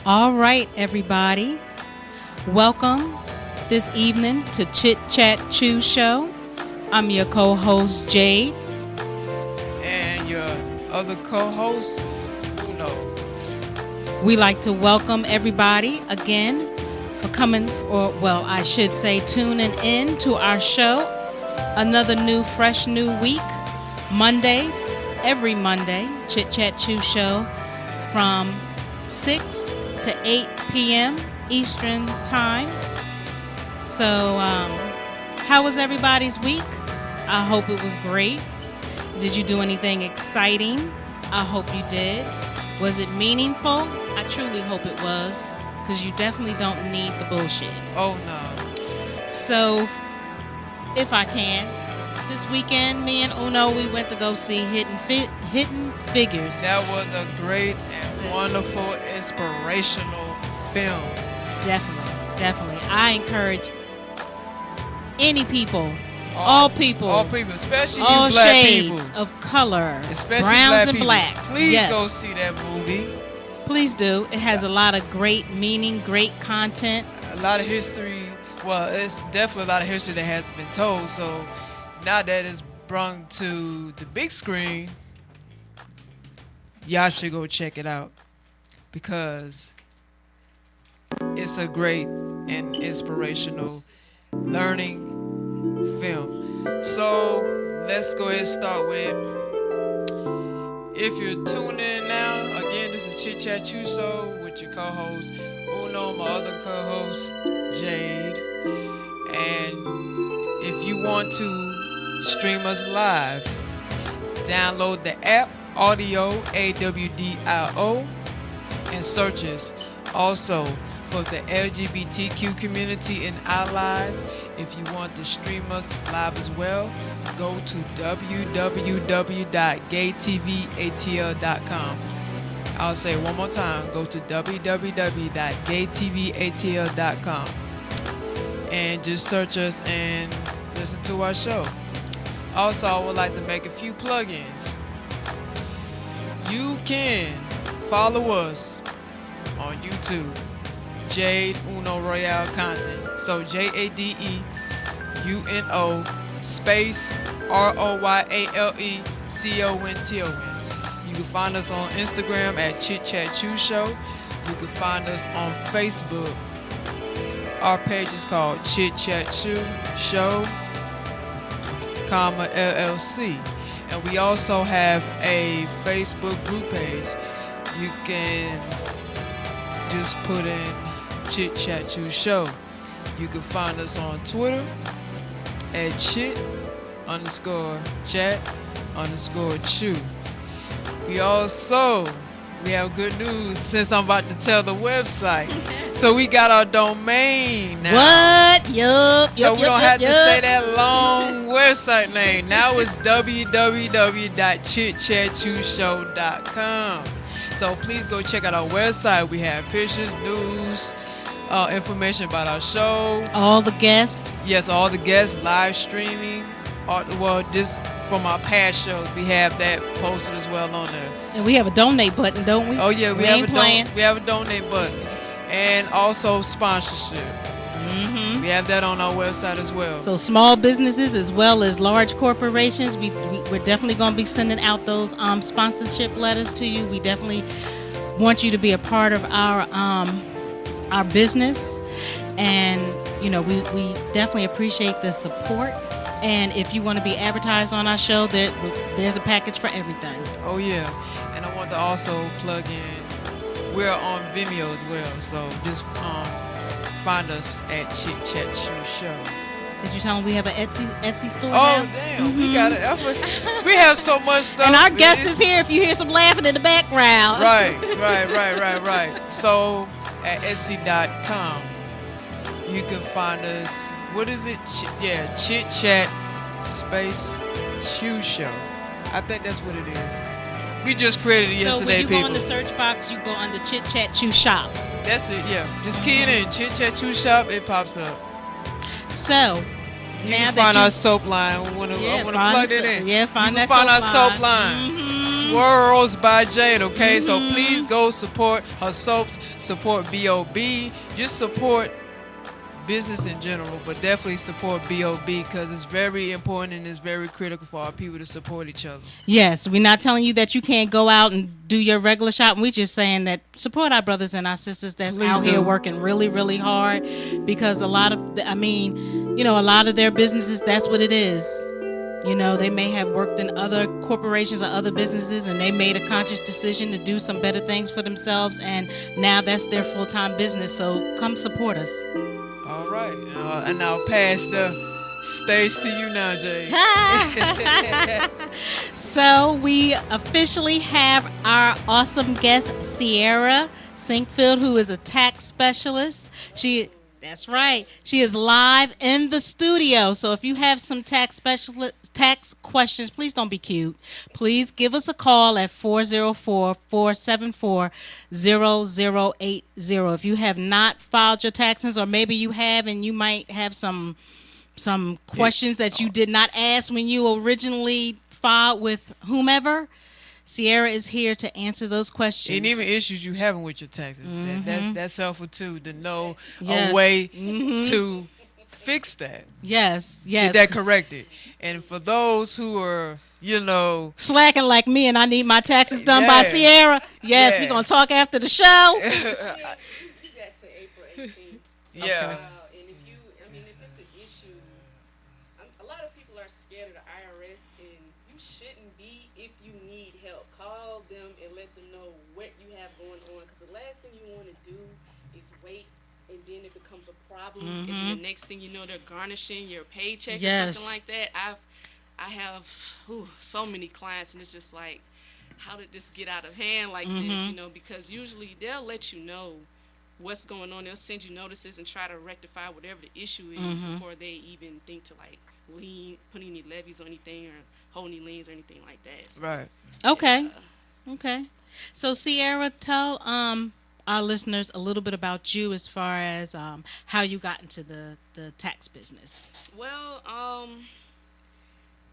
All right, everybody. Welcome this evening to Chit Chat Chew Show. I'm your co-host, Jade. And your other co-host, Uno. We like to welcome everybody again for coming, or well, I should say tuning in to our show. Another fresh new week. Mondays, every Monday, Chit Chat Chew Show from 6 to 8 p.m. Eastern Time. So, how was everybody's week? I hope it was great. Did you do anything exciting? I hope you did. Was it meaningful? I truly hope it was, because you definitely don't need the bullshit. Oh, no. So, if I can, this weekend, me and Uno, we went to go see Hidden Figures. That was a great and wonderful, inspirational film. Definitely. I encourage any people, all people, especially all you black shades people, of color, especially browns black and people. blacks. Please yes. go see that movie. Please do. It has a lot of great meaning, great content. A lot of history. Well, it's definitely a lot of history that hasn't been told. So now that it's brought to the big screen, y'all should go check it out, because it's a great and inspirational learning film. So let's go ahead and start with, if you're tuning in now, again, this is Chit Chat Chew Show with your co-host Uno, my other co-host Jade. And if you want to stream us live, download the app Audio, AWDIO, and search us. Also, for the LGBTQ community and allies, if you want to stream us live as well, go to www.gaytvatl.com. I'll say it one more time. Go to www.gaytvatl.com and just search us and listen to our show. Also, I would like to make a few plugins. You can follow us on YouTube, Jade Uno Royale Content. So JADEUNO space ROYALECONTON. You can find us on Instagram at Chit Chat Chew Show. You can find us on Facebook. Our page is called Chit Chat Chew Show, LLC. And we also have a Facebook group page. You can just put in Chit Chat Chew Show. You can find us on Twitter at chit_chat_chew. We have good news, since I'm about to tell the website. So we got our domain now. What? So we don't have to say that long website name. Now it's www.chitchatchewshow.com. So please go check out our website. We have pictures, news, information about our show. All the guests. Yes, all the guests, live streaming. Just from our past shows, we have that posted as well on there. And we have a donate button, don't we? Oh yeah, we have a donate button, and also sponsorship. Mm-hmm. We have that on our website as well. So small businesses as well as large corporations, we're definitely going to be sending out those sponsorship letters to you. We definitely want you to be a part of our business, and we definitely appreciate the support. And if you want to be advertised on our show, there's a package for everything. Oh yeah, and I want to also plug in, we're on Vimeo as well, so just find us at Chit Chat Chew Show. Did you tell them we have an Etsy store now? now? Damn, we got it. We have so much stuff. And our guest is here if you hear some laughing in the background. Right. So at Etsy.com, you can find us. What is it? Chit Chat Space Chew Show. I think that's what it is. We just created it yesterday, people. So when you go in the search box, you go under Chit Chat Chew Shop. That's it, yeah. Just key it in, Chit Chat Chew Shop, it pops up. So, you can find our soap line. I want to plug it in. Yeah, find our soap line. Mm-hmm. Swirls by Jade, okay? So please go support her soaps, support B.O.B. Just support business in general, but definitely support B.O.B. because it's very important and it's very critical for our people to support each other. Yes, we're not telling you that you can't go out and do your regular shopping. We're just saying that support our brothers and our sisters that's Please out do. here working really, really hard, because a lot of, a lot of their businesses, that's what it is. They may have worked in other corporations or other businesses, and they made a conscious decision to do some better things for themselves, and now that's their full-time business. So come support us. All right. And I'll pass the stage to you now, Jade. So we officially have our awesome guest, Ciara Sinkfield, who is a tax specialist. That's right. She is live in the studio. So if you have some tax questions, please don't be cute. Please give us a call at 404-474-0080. If you have not filed your taxes, or maybe you have and you might have some questions that you did not ask when you originally filed with whomever, Ciara is here to answer those questions. And even issues you having with your taxes. That's helpful too, to know Yes. a way to fix that. Yes. Get that corrected. And for those who are, slacking like me and I need my taxes done by Yeah. Ciara, yes, Yeah. we're going to talk after the show. You got to April 18th. Yeah. And if it's an issue, a lot of people are scared of the IRS, and you shouldn't be. If you need help, call them and let them know what you have going on, because the last thing you want to do is wait, and then it becomes a problem, and then the next thing you know, they're garnishing your paycheck or something like that. I have so many clients, and it's just like, how did this get out of hand like this? Because usually they'll let you know what's going on. They'll send you notices and try to rectify whatever the issue is before they even think to put any levies or anything, or hold any liens or anything like that. So, Right. Okay. So Ciara, tell our listeners a little bit about you as far as how you got into the tax business. Well,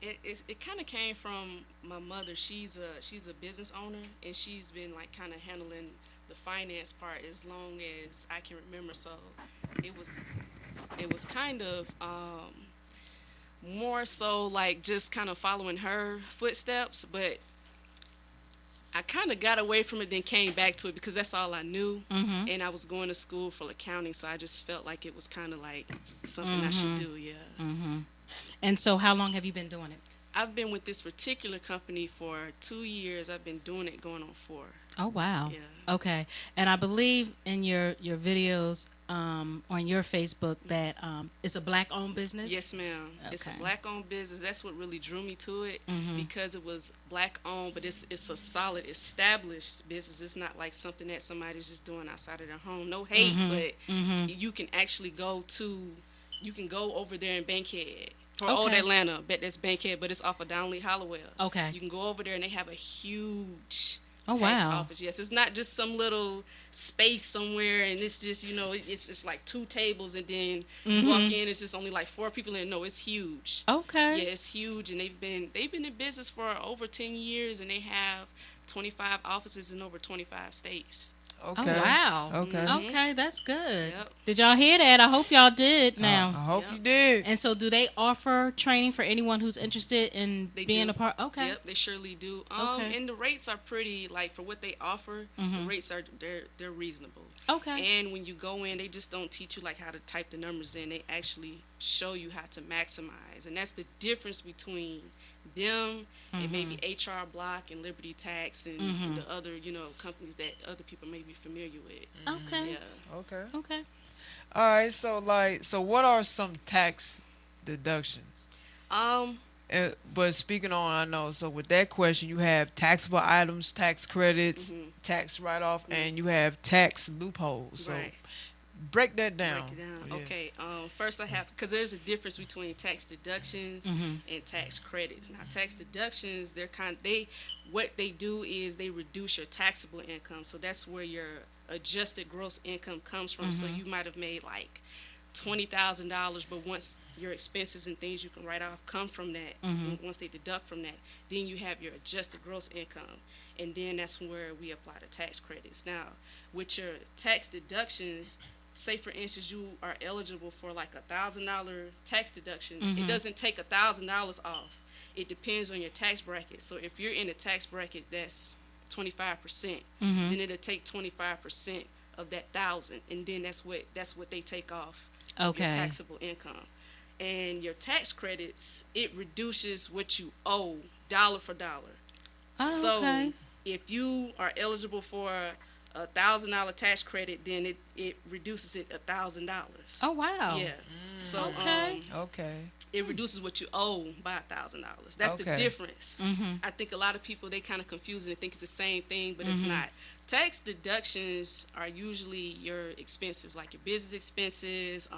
it kind of came from my mother. She's a business owner, and she's been kind of handling the finance part as long as I can remember. So it was kind of more so just kind of following her footsteps, but I kind of got away from it, then came back to it because that's all I knew, and I was going to school for accounting, so I just felt like it was kind of like something I should do. And so how long have you been doing it? I've been with this particular company for 2 years. I've been doing it going on 4. Oh, wow. Yeah. Okay. And I believe in your videos on your Facebook that it's a black-owned business? Yes, ma'am. Okay. It's a black-owned business. That's what really drew me to it, because it was black-owned, but it's a solid, established business. It's not like something that somebody's just doing outside of their home. No hate, but you can actually go over there in Bankhead. For Old Atlanta, that's Bankhead, but it's off of Downley Hollowell. Okay. You can go over there, and they have a huge tax office. Yes, it's not just some little space somewhere, and it's just, it's just like 2 tables, and then you walk in, it's just only like 4 people in. No, it's huge. Okay. Yeah, it's huge, and they've been in business for over 10 years, and they have 25 offices in over 25 states. Okay. Oh, wow. Okay. Okay, that's good. Yep. Did y'all hear that? I hope y'all did now. I hope you did. And so do they offer training for anyone who's interested in being a part? Okay. Yep, they surely do. Okay. And the rates are pretty, for what they offer, the rates are, they're reasonable. Okay. And when you go in, they just don't teach you how to type the numbers in. They actually show you how to maximize. And that's the difference between them and maybe HR Block and Liberty Tax and the other, companies that other people may be familiar with. Okay. Yeah. Okay. All right. So what are some tax deductions? But speaking on, I know. So with that question, you have taxable items, tax credits, tax write-off, and you have tax loopholes. So break that down. Yeah. Okay. First, I have, because there's a difference between tax deductions and tax credits. Now, tax deductions, what they do is they reduce your taxable income. So that's where your adjusted gross income comes from. So you might have made $20,000, but once your expenses and things you can write off come from that, once they deduct from that, then you have your adjusted gross income, and then that's where we apply the tax credits. Now, with your tax deductions, say for instance you are eligible for like $1,000 tax deduction, it doesn't take $1,000 off. It depends on your tax bracket. So if you're in a tax bracket that's 25%, then it'll take 25% of that 1,000, and then that's what they take off your taxable income. And your tax credits, it reduces what you owe dollar for dollar. So if you are eligible for $1,000 tax credit, then it reduces it $1,000. Oh wow! Yeah. So it reduces what you owe by $1,000. That's the difference. I think a lot of people, they kind of confuse it and think it's the same thing, but it's not. Tax deductions are usually your expenses, like your business expenses,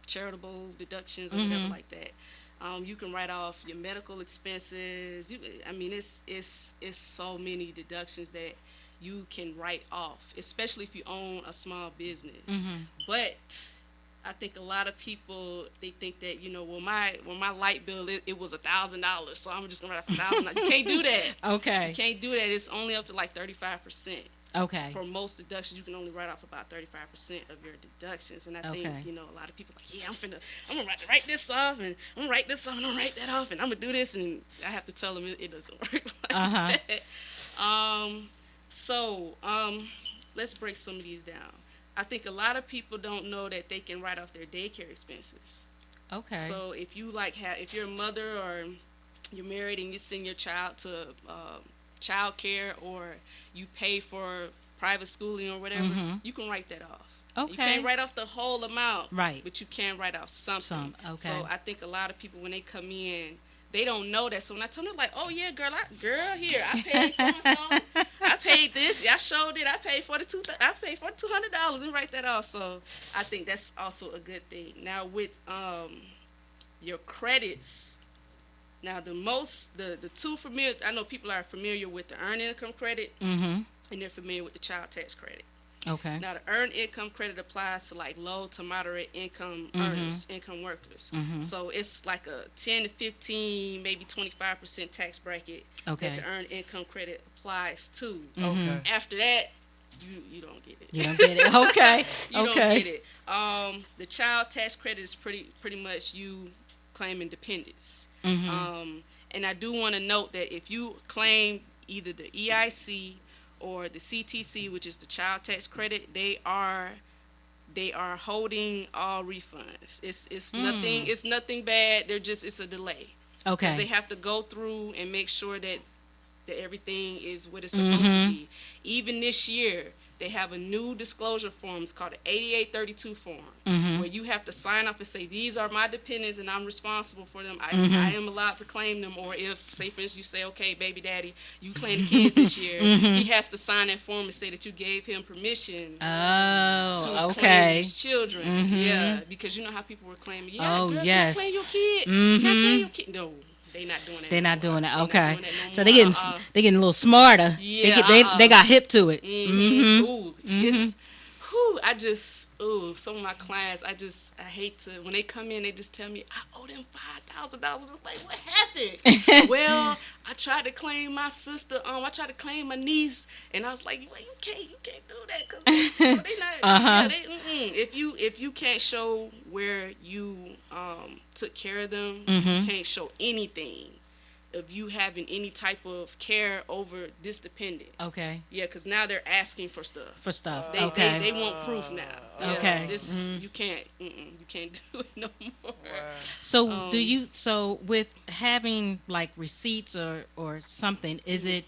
charitable deductions, or whatever like that. You can write off your medical expenses. It's so many deductions that you can write off, especially if you own a small business. But I think a lot of people, they think that, my light bill, it was $1,000, so I'm just gonna write off $1,000. You can't do that. You can't do that. It's only up to like 35%. For most deductions, you can only write off about 35% of your deductions. And I think, a lot of people are like, yeah, I'm gonna write this off, and I'm gonna write this off, and I'm gonna write that off, and I'm gonna do this, and I have to tell them it doesn't work like that. So let's break some of these down. I think a lot of people don't know that they can write off their daycare expenses. So if you if you're a mother or you're married and you send your child to child care, or you pay for private schooling or whatever, you can write that off. You can't write off the whole amount, but you can write off something. So I think a lot of people, when they come in, they don't know that. So when I tell them, like, oh yeah, girl, here, I paid so-and-so, I paid this, I showed it, I paid $200 and write that off. So I think that's also a good thing. Now with your credits, now the two familiar, I know people are familiar with the earned income credit, and they're familiar with the child tax credit. Now the earned income credit applies to like low to moderate income earners, income workers. So it's like a 10 to 15, maybe 25% tax bracket that the earned income credit applies to. After that, you don't get it. You don't get it. You don't get it. The child tax credit is pretty much you claiming dependents. And I do want to note that if you claim either the EIC or the CTC, which is the child tax credit, they are holding all refunds. It's nothing bad. It's a delay. Because they have to go through and make sure that everything is what it's supposed to be. Even this year, they have a new disclosure form. It's called an 8832 form, where you have to sign up and say, these are my dependents and I'm responsible for them. I am allowed to claim them. Or if, say for instance, you say, okay, baby daddy, you claim the kids this year, he has to sign that form and say that you gave him permission to claim his children. Yeah, because you know how people were claiming, girl, can I claim your kid? Can I claim your kid? No. They not doing that. They're not doing that. Okay. Doing that no So more. they getting a little smarter. Yeah. They got hip to it. Ooh, it's some of my clients, I hate to, when they come in, they just tell me, I owe them $5,000. I was like, what happened? Well, I tried to claim my sister, I tried to claim my niece, and I was like, well, you can't do that, because they not, if you can't show where you took care of them, you can't show anything of you having any type of care over this dependent. Yeah, because now they're asking for stuff. They want proof now. You can't do it no more. So so with having like receipts or something, is it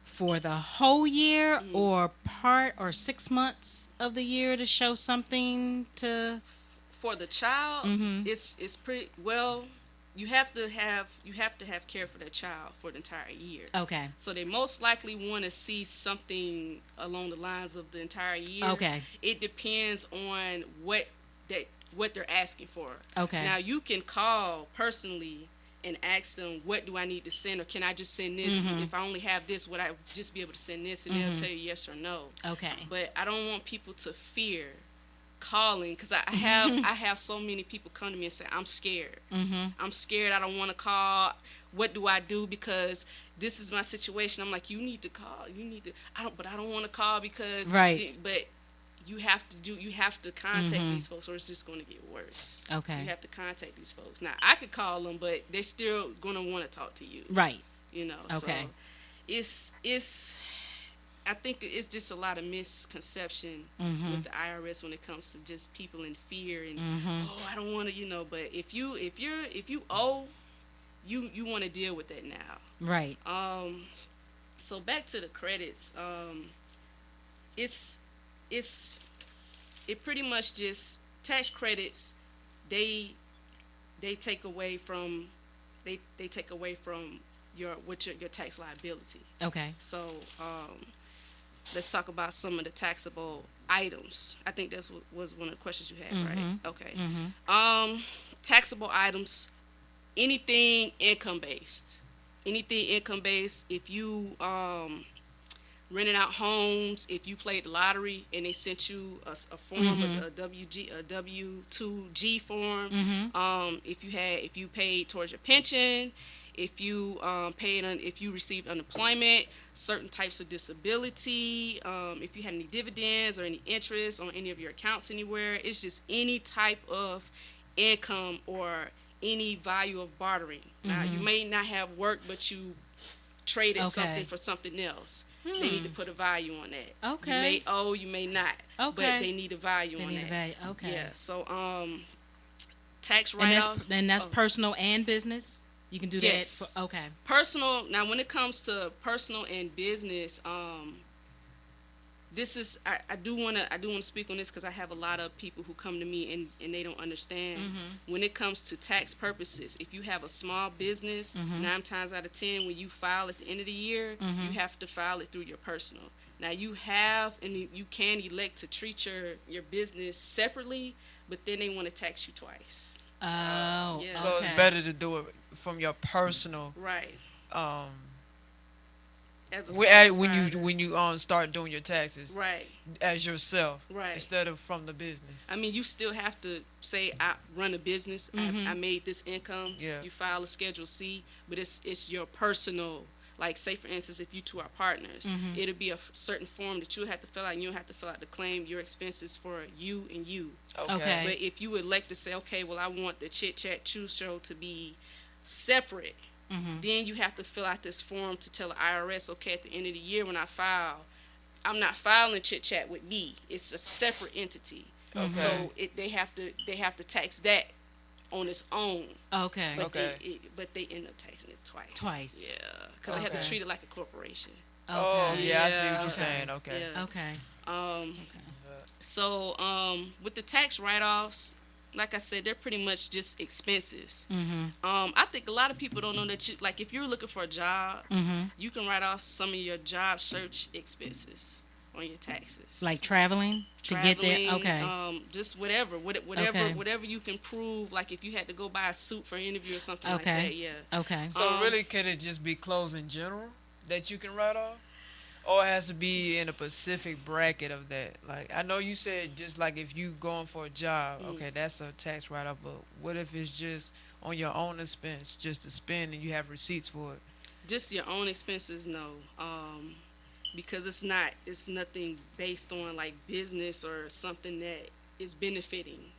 for the whole year or part or 6 months of the year to show something to? For the child, it's pretty well. You have to have care for that child for the entire year. So they most likely want to see something along the lines of the entire year. It depends on what they're asking for. Now you can call personally and ask them, what do I need to send, or can I just send this? If I only have this, would I just be able to send this? And they'll tell you yes or no. But I don't want people to fear calling, because I have so many people come to me and say, I'm scared. I'm scared. I don't want to call. What do I do? Because this is my situation. I'm like, you need to call. You need to. But I don't want to call because. Right. But you have to contact these folks, or it's just going to get worse. Okay. You have to contact these folks. Now I could call them, but they're still going to want to talk to you. Right. You know. Okay. So it's. I think it's just a lot of misconception with the IRS when it comes to just people in fear and I don't want to, but if you owe, you want to deal with that now. Right. So back to the credits. It pretty much just tax credits. They take away from your tax liability. Okay. So let's talk about some of the taxable items. I think that was one of the questions you had, right? Okay. Taxable items, anything income based. If you renting out homes, if you played the lottery and they sent you a form, a W-2G form, if you paid towards your pension, if you if you received unemployment, certain types of disability, if you had any dividends or any interest on any of your accounts anywhere, it's just any type of income or any value of bartering. Now, you may not have work, but you traded something for something else. They need to put a value on that. Okay. You may owe, you may not. Okay. But they need a value on that. Value. Okay. Yeah. So tax write-off. And that's personal and business? You can do yes. that? Okay. Personal. Now, when it comes to personal and business, this is I do want to speak on this because I have a lot of people who come to me and they don't understand. When it comes to tax purposes, if you have a small business, 9 times out of 10 when you file at the end of the year, you have to file it through your personal. Now you can elect to treat your business separately, but then they want to tax you twice. Oh, yeah. So it's better to do it from your personal. Right. When you start doing your taxes, right, as yourself, right, instead of from the business. I mean, you still have to say I run a business. I made this income. Yeah. You file a Schedule C, but it's your personal. Like, say for instance, if you two are partners, it'll be a certain form that you have to fill out, and you'll have to fill out to claim your expenses for you and you. Okay. But if you elect to say, okay, well, I want the Chit Chat Chew Show to be separate. Then you have to fill out this form to tell the IRS, okay, at the end of the year when I file, I'm not filing Chit Chat with me. It's a separate entity. Okay. So they have to tax that on its own. Okay. But they end up taxing it twice. Yeah, because they have to treat it like a corporation. Okay. Oh, yeah, I see what you're saying. Okay. Yeah. Okay. So with the tax write-offs, like I said, they're pretty much just expenses. I think a lot of people don't know that if you're looking for a job, you can write off some of your job search expenses on your taxes. Like traveling to get there? Okay. Just whatever you can prove. Like if you had to go buy a suit for an interview or something like that, yeah. Okay. So really, could it just be clothes in general that you can write off? Or it has to be in a specific bracket of that. Like, I know you said just like if you going for a job, okay, that's a tax write-off. But what if it's just on your own expense, just to spend and you have receipts for it? Just your own expenses, no. Because it's nothing based on like business or something that is benefiting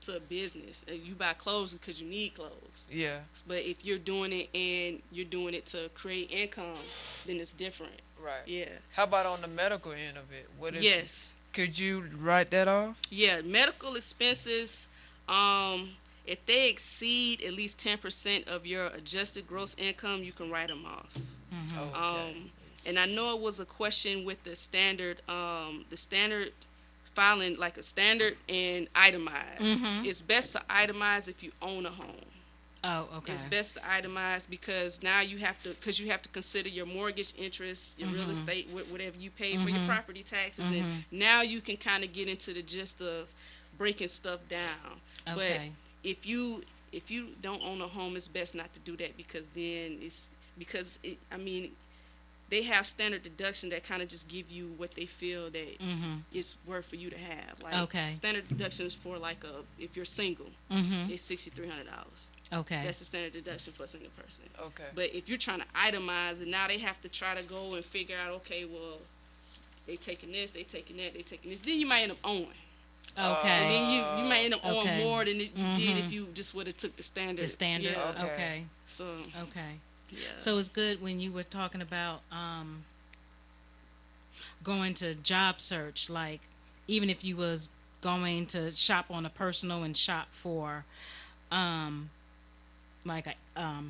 to a business. You buy clothes because you need clothes. Yeah. But if you're doing it and you're doing it to create income, then it's different. Right. Yeah. How about on the medical end of it? What if, yes. Could you write that off? Yeah, medical expenses, if they exceed at least 10% of your adjusted gross income, you can write them off. Okay. And I know it was a question with the standard filing, like a standard and itemized. It's best to itemize if you own a home. Oh, okay. It's best to itemize because now you have to consider your mortgage interest, your real estate, whatever you pay for your property taxes, and now you can kind of get into the gist of breaking stuff down. Okay. But if you don't own a home, it's best not to do that because then they have standard deduction that kind of just give you what they feel that it's worth for you to have. Like standard deduction is for like if you're single, it's $6,300. Okay. That's the standard deduction for a single person. Okay. But if you're trying to itemize it, now they have to try to go and figure out, okay, well, they taking this, they taking that, they taking this. Then you might end up owing. Okay. And then you might end up owing more than you did if you just would have took the standard. The standard. Yeah. Okay. So. Okay. Yeah. So it's good when you were talking about going to job search, like even if you was going to shop on a personal and shop for like a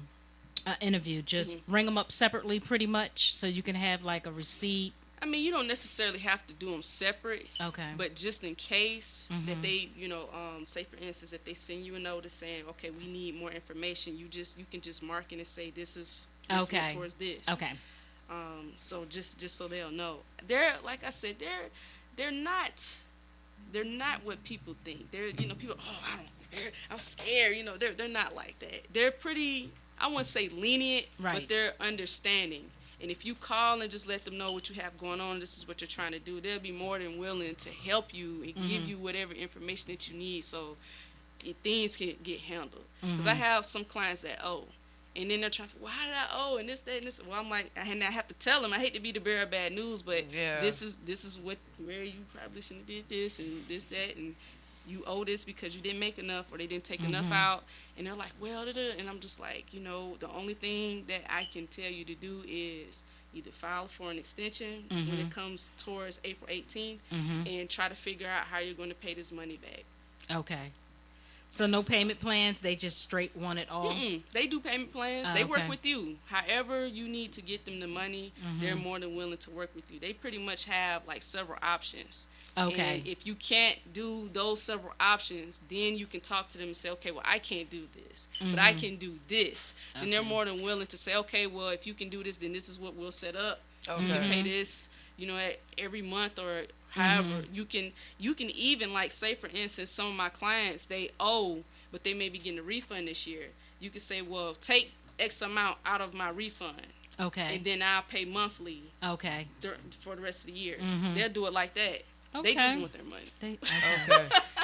interview, just ring them up separately pretty much so you can have like a receipt. I mean, you don't necessarily have to do them separate. Okay. But just in case that they, say for instance, if they send you a notice saying, okay, we need more information, you can just mark it and say this went towards this. Okay. So just so they'll know, they're like I said, they're not what people think. They're people. I'm scared. They're not like that. They're pretty. I wouldn't say lenient, but they're understanding. And if you call and just let them know what you have going on, this is what you're trying to do, they'll be more than willing to help you and give you whatever information that you need so things can get handled. Because I have some clients that owe. And then they're trying to, well, how did I owe? And this, that, and this. Well, I'm like, and I have to tell them, I hate to be the bearer of bad news, but this is where you probably shouldn't have did this and this, that, and you owe this because you didn't make enough or they didn't take enough out. And they're like, well, and I'm just like, the only thing that I can tell you to do is either file for an extension when it comes towards April 18th and try to figure out how you're going to pay this money back. Okay. So no payment plans, they just straight want it all? They do payment plans. They work with you. However you need to get them the money, they're more than willing to work with you. They pretty much have like several options. Okay. And if you can't do those several options, then you can talk to them and say, okay, well, I can't do this, but I can do this. Okay. And they're more than willing to say, okay, well, if you can do this, then this is what we'll set up. Okay. You can pay this, every month or however. You can even, like, say, for instance, some of my clients, they owe, but they may be getting a refund this year. You can say, well, take X amount out of my refund. Okay. And then I'll pay monthly. Okay. For the rest of the year. They'll do it like that. Okay. They just want their money. Okay.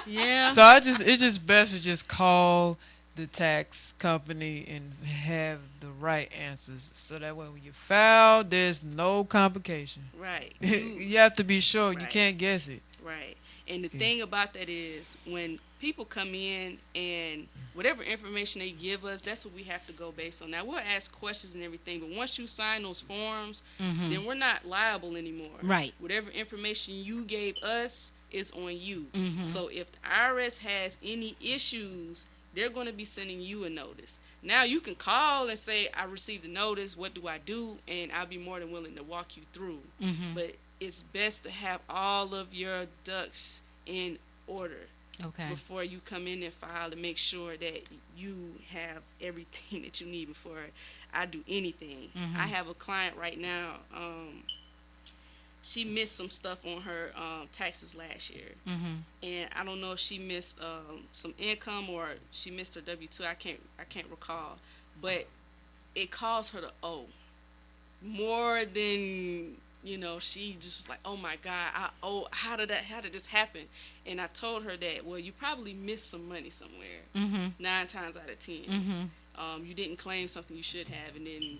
Yeah. So it's just best to just call the tax company and have the right answers, so that way when you file, there's no complication. Right. You have to be sure. Right. You can't guess it. Right. And the thing about that is when people come in and whatever information they give us, that's what we have to go based on. Now, we'll ask questions and everything, but once you sign those forms, then we're not liable anymore. Right. Whatever information you gave us is on you. So if the IRS has any issues, they're going to be sending you a notice. Now, you can call and say, I received a notice, what do I do? And I'll be more than willing to walk you through. But it's best to have all of your ducks in order. Okay. Before you come in and file, to make sure that you have everything that you need before I do anything. I have a client right now. She missed some stuff on her taxes last year, and I don't know if she missed some income or she missed her W-2. I can't recall, but it caused her to owe more than. She just was like, oh my God, I owe. How did this happen? And I told her that, well, you probably missed some money somewhere. 9 times out of 10, you didn't claim something you should have, and then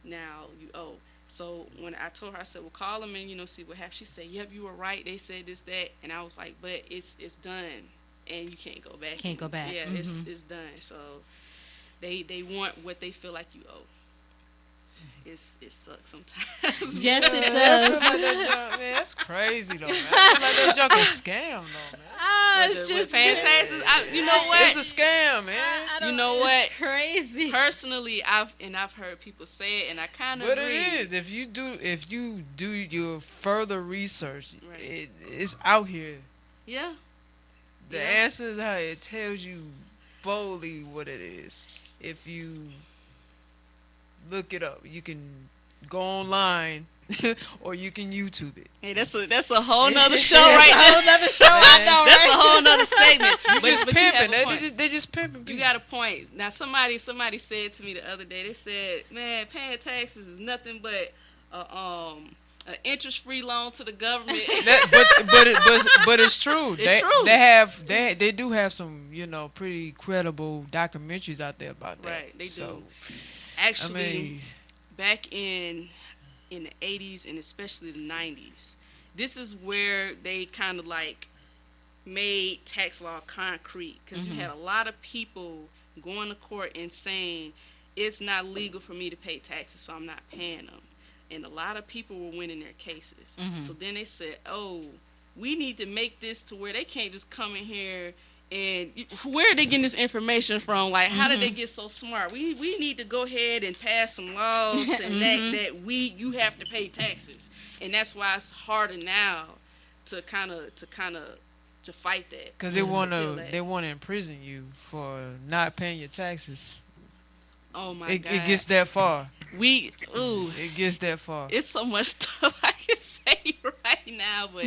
now you owe. So when I told her, I said, well, call them and see what happened. She said, yep, you were right. They said this, that, and I was like, but it's done, and you can't go back. Can't go back. Yeah, it's done. So they want what they feel like you owe. It sucks sometimes. Yes, it does. Man, that's crazy though, man. I feel like that junk is a scam though, man. It's just paying taxes. You know what? It's a scam, man. You know what? It's crazy. Personally, I've heard people say it, and I kind of agree. But it is. If you do your further research, it's out here. Yeah. The answer is how it tells you boldly what it is. If you look it up, you can go online or you can YouTube it. Hey, that's a whole nother show right there. Whole nother show, I know, right? That's a whole nother segment. But pimping. They just pimping people. You got a point. Now, somebody said to me the other day, they said, man, paying taxes is nothing but an interest-free loan to the government. But it's true. It's true. They do have some pretty credible documentaries out there about that. Right, they so, do. Actually, I mean, back in the 80s and especially the 90s, this is where they kind of like made tax law concrete, because you had a lot of people going to court and saying it's not legal for me to pay taxes, so I'm not paying them. And a lot of people were winning their cases. So then they said, oh, we need to make this to where they can't just come in here and where are they getting this information from? Like, how did they get so smart? We need to go ahead and pass some laws and that you have to pay taxes. And that's why it's harder now to fight that. Because they want to imprison you for not paying your taxes. Oh my God. It gets that far. It gets that far. It's so much stuff I can say right now, but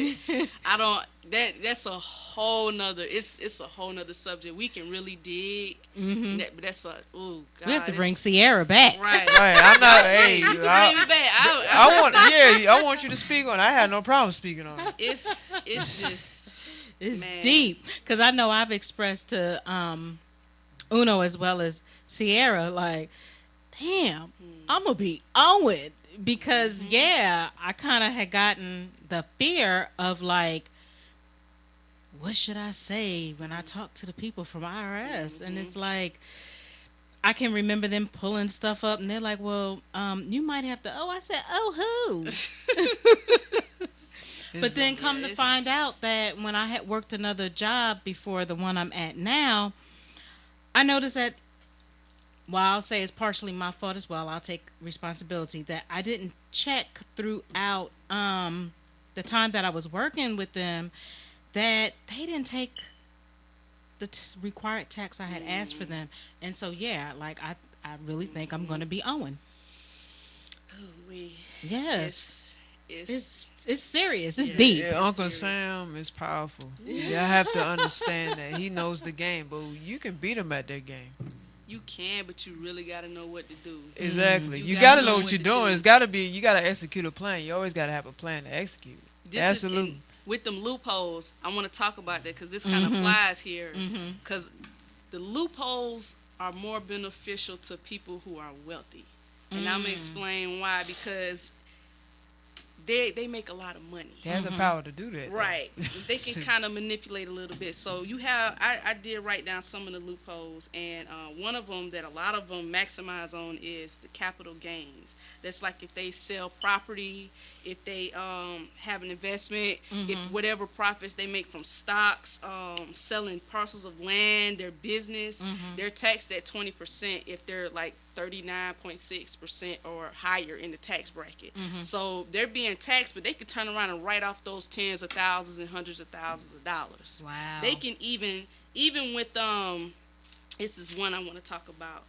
I don't. That's a whole nother. It's a whole nother subject. We can really dig. But that's God. We have to bring Ciara back. Right. I'm not. Hey, bring me back. I want you to speak on it. I had no problem speaking on it. It's just. It's man. deep, because I know I've expressed to Uno as well as Ciara, like, damn, I'm gonna be on it, because I kind of had gotten the fear of like, what should I say when I talk to the people from IRS? And it's like, I can remember them pulling stuff up and they're like, well, you might have to. I said, who? But then come to find out that when I had worked another job before the one I'm at now, I noticed that, well, I'll say it's partially my fault as well. I'll take responsibility that I didn't check throughout the time that I was working with them that they didn't take the required tax I had asked for them. And so, like, I really think I'm going to be owing. Yes. It's serious. It's deep. Yeah, Uncle Sam is powerful. You have to understand that he knows the game, but you can beat him at that game. You can, but you really got to know what to do. Exactly. You got to know what you're doing. It's got to be. You got to execute a plan. You always got to have a plan to execute. Absolutely. With them loopholes, I want to talk about that because this kind of applies here. Because the loopholes are more beneficial to people who are wealthy, and I'm gonna explain why. Because they make a lot of money. They have the power to do that. Right. They can kind of manipulate a little bit. So you have, I did write down some of the loopholes, and one of them that a lot of them maximize on is the capital gains. That's like if they sell property, if they have an investment, if whatever profits they make from stocks, selling parcels of land, their business, they're taxed at 20% if they're like 39.6% or higher in the tax bracket. So they're being taxed, but they could turn around and write off those tens of thousands and hundreds of thousands of dollars. Wow. They can even with this is one I want to talk about.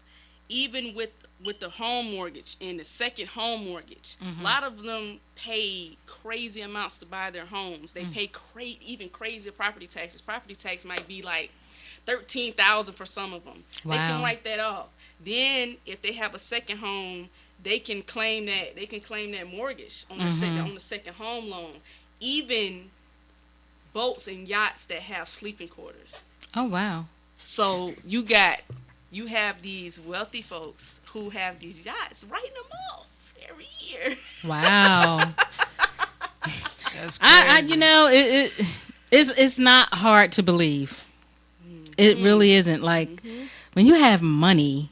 Even with the home mortgage and the second home mortgage, a lot of them pay crazy amounts to buy their homes. They pay even crazier property taxes. Property tax might be like $13,000 for some of them. Wow. They can write that off. Then if they have a second home, they can claim that mortgage on the second home loan. Even boats and yachts that have sleeping quarters. Oh wow. So you have these wealthy folks who have these yachts writing them off every year. Wow. That's crazy. It's not hard to believe. It really isn't. Like when you have money,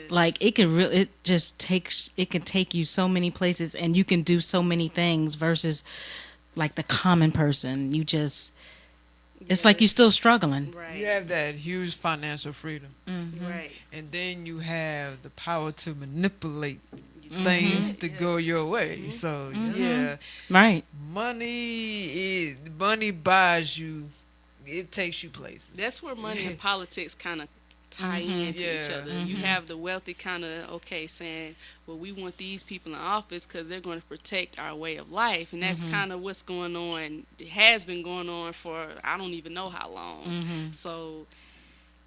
like it can take you so many places, and you can do so many things versus like the common person. It's like you're still struggling. Right. You have that huge financial freedom. Right. And then you have the power to manipulate things to go your way. So, Right. Money buys you, it takes you places. That's where money and politics kind of tie into each other. You have the wealthy kind of, saying, well, we want these people in office because they're going to protect our way of life. And that's kind of what's going on. It has been going on for I don't even know how long. So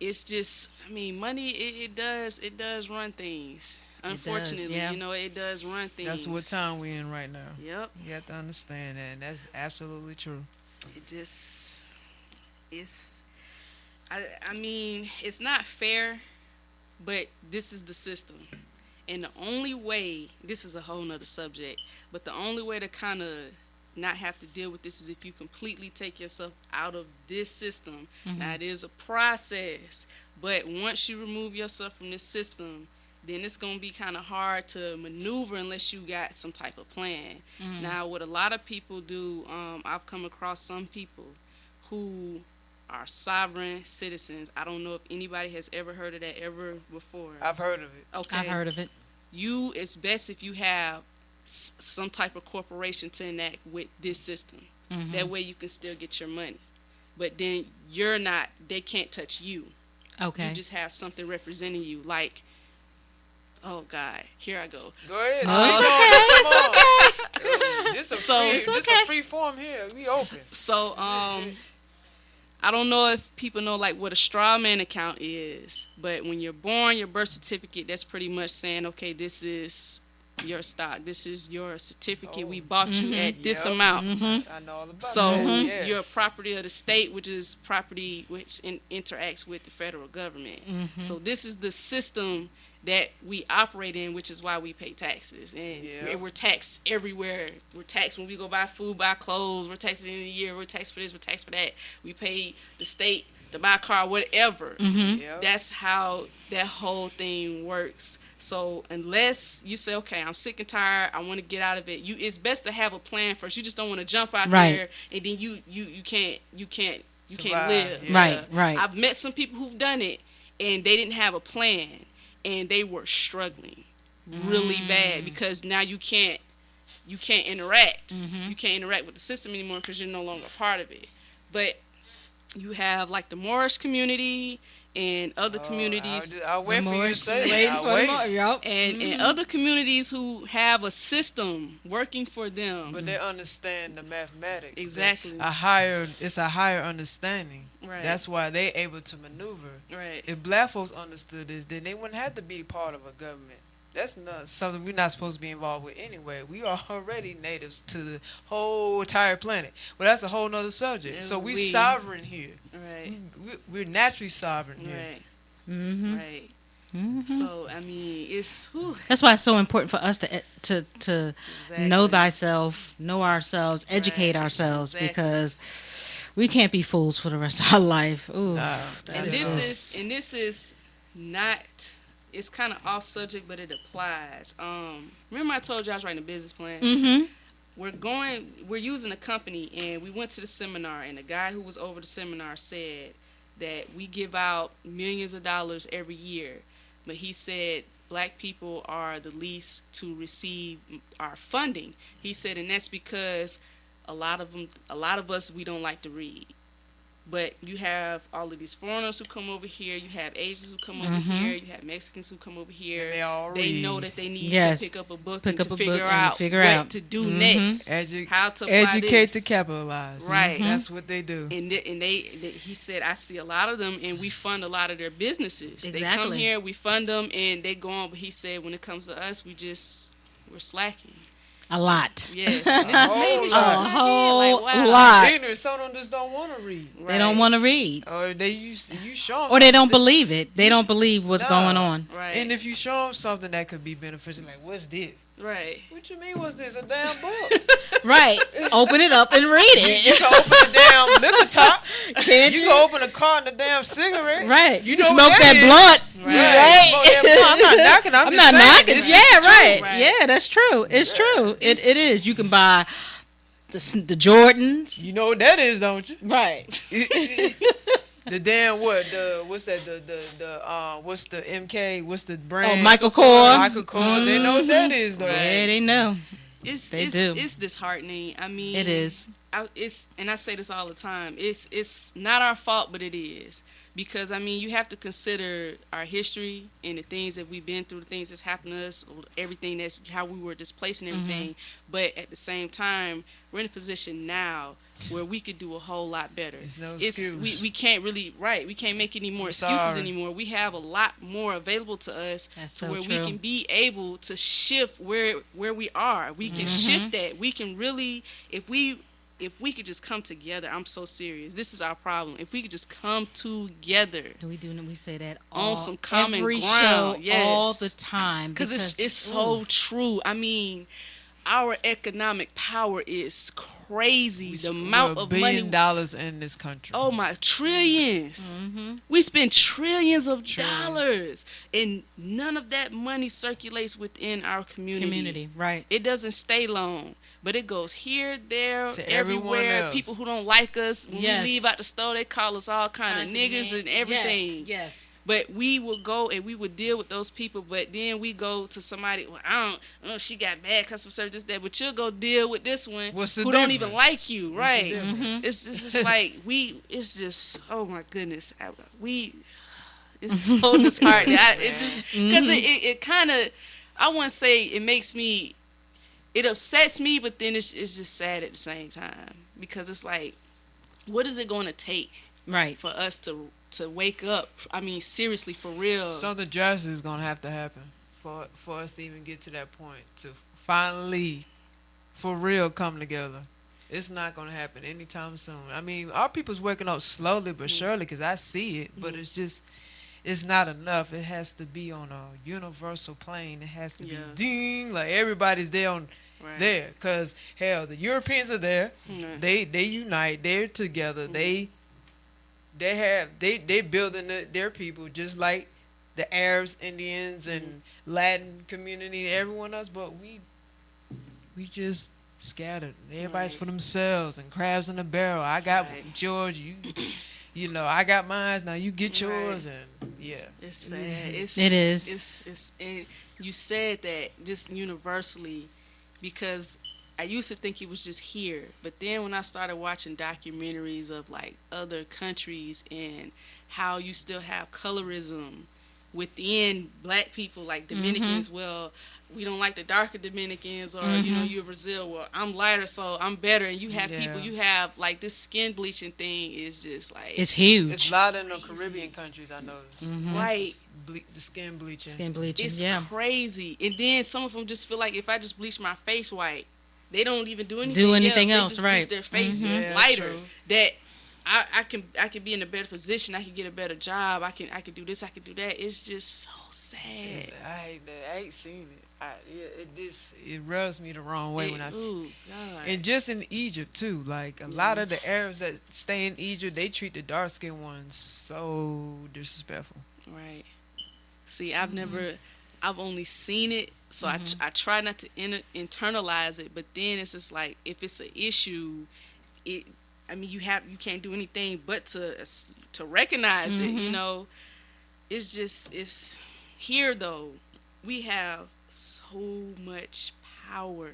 it's just, money, it does run things. Unfortunately, yeah. you know, it does run things. That's what time we in right now. Yep. You have to understand that, and that's absolutely true. It just, it's, I mean, it's not fair, but this is the system. And the only way, this is a whole nother subject, but the only way to kind of not have to deal with this is if you completely take yourself out of this system. Now, it is a process, but once you remove yourself from this system, then it's going to be kind of hard to maneuver unless you got some type of plan. Now, what a lot of people do, I've come across some people who are sovereign citizens. I don't know if anybody has ever heard of that ever before. I've heard of it. Okay. I've heard of it. It's best if you have some type of corporation to enact with this system. That way you can still get your money. But then they can't touch you. Okay. You just have something representing you. Like, oh God, here I go. Go ahead. Oh, it's okay. It's okay. So- This okay. a free form here. We open. So, I don't know if people know like what a straw man account is, but when you're born, your birth certificate, that's pretty much saying, okay, this is your stock. This is your certificate. We bought you at this amount. I know all about So that. Yes. you're property of the state, which is property which interacts with the federal government. So this is the system that we operate in, which is why we pay taxes. And we're taxed everywhere. We're taxed when we go buy food, buy clothes. We're taxed at the end of the year. We're taxed for this. We're taxed for that. We pay the state to buy a car, whatever. Yep. That's how that whole thing works. So unless you say, okay, I'm sick and tired, I want to get out of it, it's best to have a plan first. You just don't want to jump out there and then you can't Survive. live. Yeah. Right. I've met some people who've done it and they didn't have a plan and they were struggling really bad because now you can't interact. You can't interact with the system anymore because you're no longer part of it. But you have like the Moorish community and other communities. I'll wait for you to say it. I'll wait. And other communities who have a system working for them. But they understand the mathematics. Exactly. It's a higher understanding. Right. That's why they're able to maneuver. Right. If black folks understood this, then they wouldn't have to be part of a government. That's not something we're not supposed to be involved with anyway. We are already natives to the whole entire planet. But that's a whole nother subject. And so we're sovereign here. Right. We're naturally sovereign here. Right. Right. So I mean, it's That's why it's so important for us to exactly. know thyself, know ourselves, educate ourselves, because we can't be fools for the rest of our life. Ooh. And this is not. It's kind of off subject, but it applies. Remember I told you I was writing a business plan? We're using a company, and we went to the seminar, and the guy who was over the seminar said that we give out millions of dollars every year, but he said black people are the least to receive our funding. He said, and that's because a lot of us, we don't like to read. But you have all of these foreigners who come over here. You have Asians who come over here. You have Mexicans who come over here. And they know that they need to pick up a book and to figure out what to do next. How to apply educate this. to capitalize. Right. That's what they do. And he said, I see a lot of them, and we fund a lot of their businesses. Exactly. They come here, we fund them, and they go on. But he said, when it comes to us, we're slacking. A lot. Yes. And it just made me A shock. A whole Like, wow. lot. Ignorant, some of them just don't want to read. Right. They don't want to read. Or you show them Or they don't something- believe it. They don't believe what's going on. Right. And if you show them something that could be beneficial, like, what's this? Right. What you mean, what's this? A damn book. Right. Open it up and read You it. can open a damn liquor top. Can't You you? can open a carton of damn cigarette. Right. You can know smoke what that is. blunt. Right. Smoke that blunt. I'm not knocking. I'm I'm just not saying, knocking. this is Yeah, true. right. Right. Yeah, that's true. It's true. It is. You can buy the Jordans. You know what that is, don't you? Right. The damn what? What's that? What's the MK? What's the brand? Oh, Michael Kors. Michael Kors. They know what that is, though. Right. Yeah, they know. It's They do. It's disheartening. I mean, It is. and I say this all the time. It's not our fault, but it is, because I mean, you have to consider our history and the things that we've been through, the things that's happened to us, everything that's how we were displaced and everything. But at the same time, we're in a position now where we could do a whole lot better. It's no excuse. We can't really, we can't make any more excuses anymore. We have a lot more available to us where we can be able to shift where we are. We can shift that. We can really, if we could just come together. I'm so serious. This is our problem. If we could just come together. We say that on some common every ground. Show, all the time. Because it's so true. I mean, our economic power is crazy. The amount of money. $1 billion in this country. Oh my, trillions. We spend trillions of dollars, and none of that money circulates within our community. Right. It doesn't stay long, but it goes here, there, to everywhere. People who don't like us, when we leave out the store, they call us all kind of niggers and everything. Yes. But we will go and we would deal with those people. But then we go to somebody. Well, I don't. She got bad customer service, this, that. But you'll go deal with this one who don't even like you, right? It's just like it's just, oh my goodness, it's so disheartening. Because it kind of, I wouldn't say it makes me, it upsets me, but then it's just sad at the same time, because it's like, what is it going to take, for us to wake up? I mean, seriously, for real. Something drastic is going to have to happen for us to even get to that point, to finally, for real, come together. It's not going to happen anytime soon. I mean, our people's waking up slowly but surely, because I see it, but it's not enough. It has to be on a universal plane. It has to be ding, like everybody's there on there, because hell, the Europeans are there. They unite. They're together. They building their people just like the Arabs, Indians, and Latin community, everyone else. But we just scattered. Everybody's for themselves and crabs in a barrel. I got yours. You know, I got mine. Now you get yours, and it's sad. It is. It's and you said that just universally, because I used to think it was just here, but then when I started watching documentaries of like other countries and how you still have colorism within black people, like Dominicans, well, we don't like the darker Dominicans, or you know, you're Brazil, well, I'm lighter, so I'm better, and you have people, you have like this skin bleaching thing is just like, it's huge. It's a lot in the Caribbean countries, I noticed. Right. The skin bleaching. It's crazy. And then some of them just feel like if I just bleach my face white, they don't even do anything else. They just bleach their face lighter. That I can be in a better position. I can get a better job. I can do this. I can do that. It's just so sad. I hate that. I ain't seen it. It rubs me the wrong way when I see. And just in Egypt too. Like a lot of the Arabs that stay in Egypt, they treat the dark skinned ones so disrespectful. Right. See, I've only seen it, so I try not to internalize it. But then it's just like, if it's an issue, you can't do anything but to recognize it. You know, it's here though. We have so much power,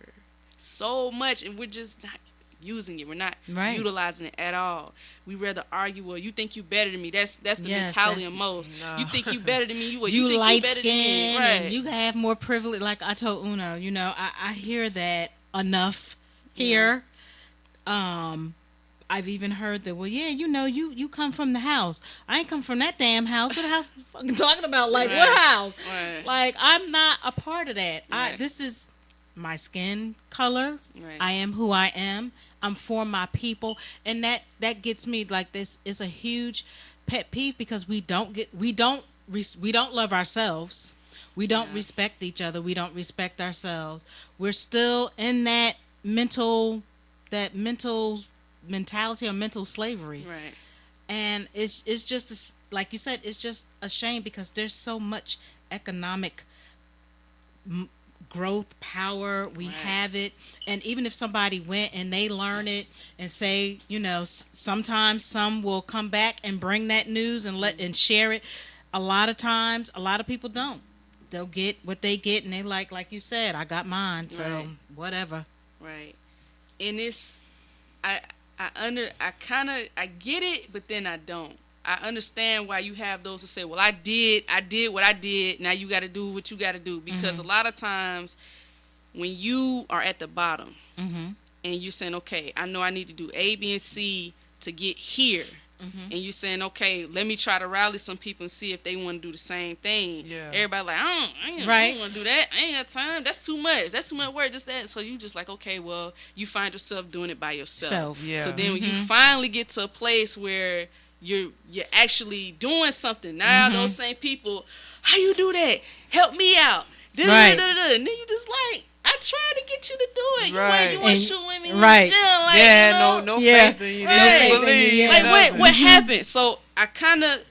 so much, and we're just not using it. We're not utilizing it at all. We rather argue, well, you think you better than me. That's the mentality of most. No. You think you better than me. You think light you better skin, than me. and you have more privilege. Like I told Uno, you know, I hear that enough here. I've even heard that, well, yeah, you know, you come from the house. I ain't come from that damn house. What house you fucking talking about? Like, what house? Like, I'm not a part of that. This is my skin color. I am who I am. I'm for my people, and that gets me. Like, this is a huge pet peeve, because we don't love ourselves. We don't respect each other. We don't respect ourselves. We're still in that mental mentality or mental slavery. Right. And it's just like you said, it's just a shame, because there's so much economic growth power. We have it, and even if somebody went and they learn it and say, you know, sometimes some will come back and bring that news and share it. A lot of times, a lot of people don't. They'll get what they get, and they like you said, I got mine, so whatever. Right. And I get it, but then I don't. I understand why you have those who say, "Well, I did what I did. Now you got to do what you got to do." Because a lot of times, when you are at the bottom and you're saying, "Okay, I know I need to do A, B, and C to get here," and you're saying, "Okay, let me try to rally some people and see if they want to do the same thing." Yeah. Everybody like, I don't want to do that. I ain't got time. That's too much. That's too much work. Just that. So you just like, okay, well, you find yourself doing it by yourself. Yeah. So then when you finally get to a place where you're actually doing something, now those same people, how you do that? Help me out. Right. And then you just like, I tried to get you to do it. Right. You want to shoot women? Right. Like, Yeah, you know? no Yeah. faith in you. Right. They No don't faith in you, believe. yeah. Like nothing. what happened? So I kind of,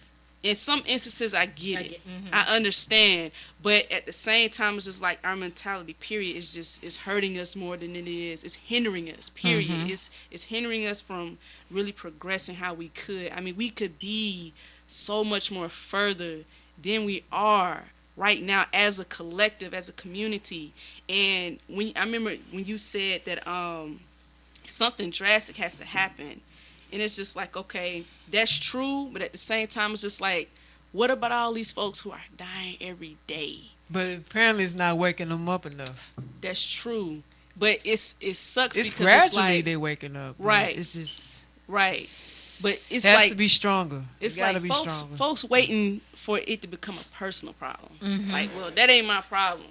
in some instances, I get it. I understand, but at the same time, it's just like our mentality. Period is hurting us more than it is. It's hindering us. Period. It's hindering us from really progressing how we could. I mean, we could be so much more further than we are right now as a collective, as a community. And I remember when you said that something drastic has to happen. And it's just like, okay, that's true, but at the same time, it's just like, what about all these folks who are dying every day? But apparently it's not waking them up enough. That's true. But it sucks It's because gradually it's like, they waking up. Right. It's just right. But it's has like, to be stronger. it's gotta like be folks, stronger. folks waiting for it to become a personal problem. Like, well, that ain't my problem.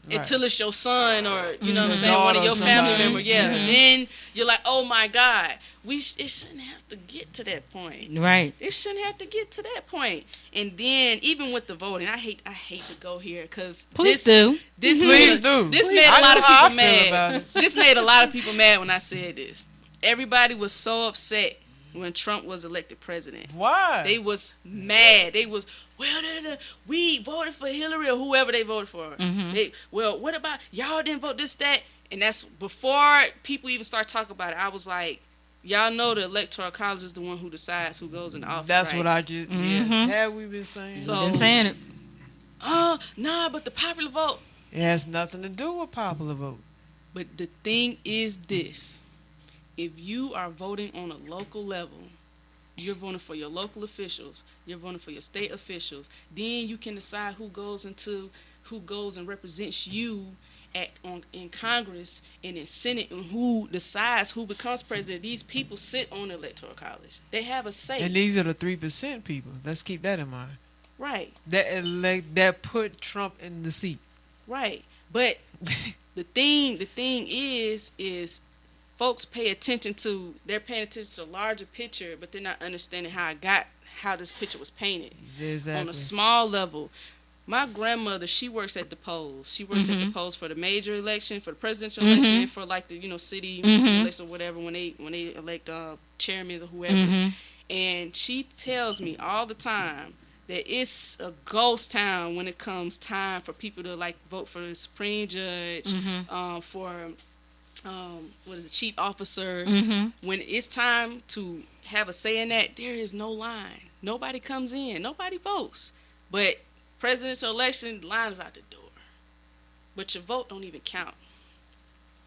Right. Until it's your son or, you know what I'm Your saying, one daughter of or your family somebody. members. Yeah. Yeah. Then you're like, oh, my God. It shouldn't have to get to that point. Right. It shouldn't have to get to that point. And then even with the voting, I hate to go here because Please do. This Please do. This Please. made I a lot know of how I people feel about mad. it. This made a lot of people mad when I said this. Everybody was so upset when Trump was elected president. Why? They was mad. They was, well, we voted for Hillary or whoever they voted for. Well, what about y'all didn't vote this, that? And that's before people even start talking about it. I was like, y'all know the Electoral College is the one who decides who goes in office. That's right? what I just. Yeah. Have we been saying? So- Been saying it. Nah, but the popular vote. It has nothing to do with popular vote. But the thing is this. If you are voting on a local level, you're voting for your local officials, you're voting for your state officials, then you can decide who goes and represents you in Congress and in Senate, and who decides who becomes president. These people sit on the Electoral College. They have a say. And these are the 3% people. Let's keep that in mind. Right, That put Trump in the seat. right. But the thing is folks paying attention to the larger picture, but they're not understanding how this picture was painted. Exactly. On a small level. My grandmother, she works at the polls. She works at the polls for the major election, for the presidential election, and for like the city election or whatever when they elect chairmen or whoever. And she tells me all the time that it's a ghost town when it comes time for people to like vote for the Supreme Judge, for chief officer. When it's time to have a say in that, there is no line. Nobody comes in. Nobody votes. But presidential election, the line is out the door. But your vote don't even count.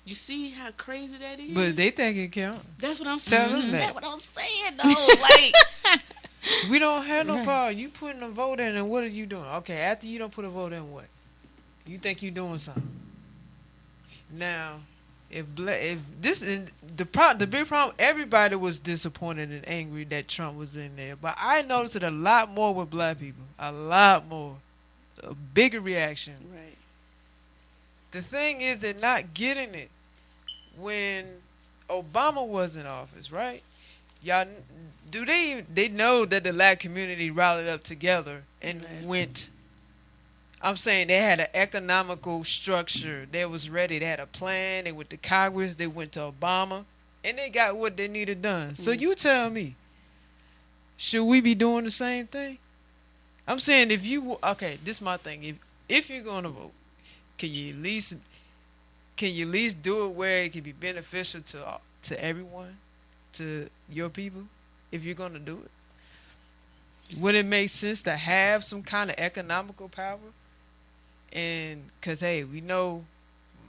You see how crazy that is? But they think it count. That's what I'm Tell saying. them that. That's what I'm saying, though. Like, We don't have no problem. You putting a vote in, and what are you doing? Okay, after you don't put a vote in, what? You think you doing something? Now, if this is the big problem, everybody was disappointed and angry that Trump was in there. But I noticed it a lot more with black people. A lot more, a bigger reaction. right. The thing is, they're not getting it when Obama was in office, right? Y'all, they know that the black community rallied up together and went. I'm saying they had an economical structure. They was ready. They had a plan. They went to Congress. They went to Obama, and they got what they needed done. So you tell me, should we be doing the same thing? I'm saying this is my thing. If you're going to vote, can you at least do it where it can be beneficial to everyone, to your people, if you're going to do it? Would it make sense to have some kind of economical power? And because, hey, we know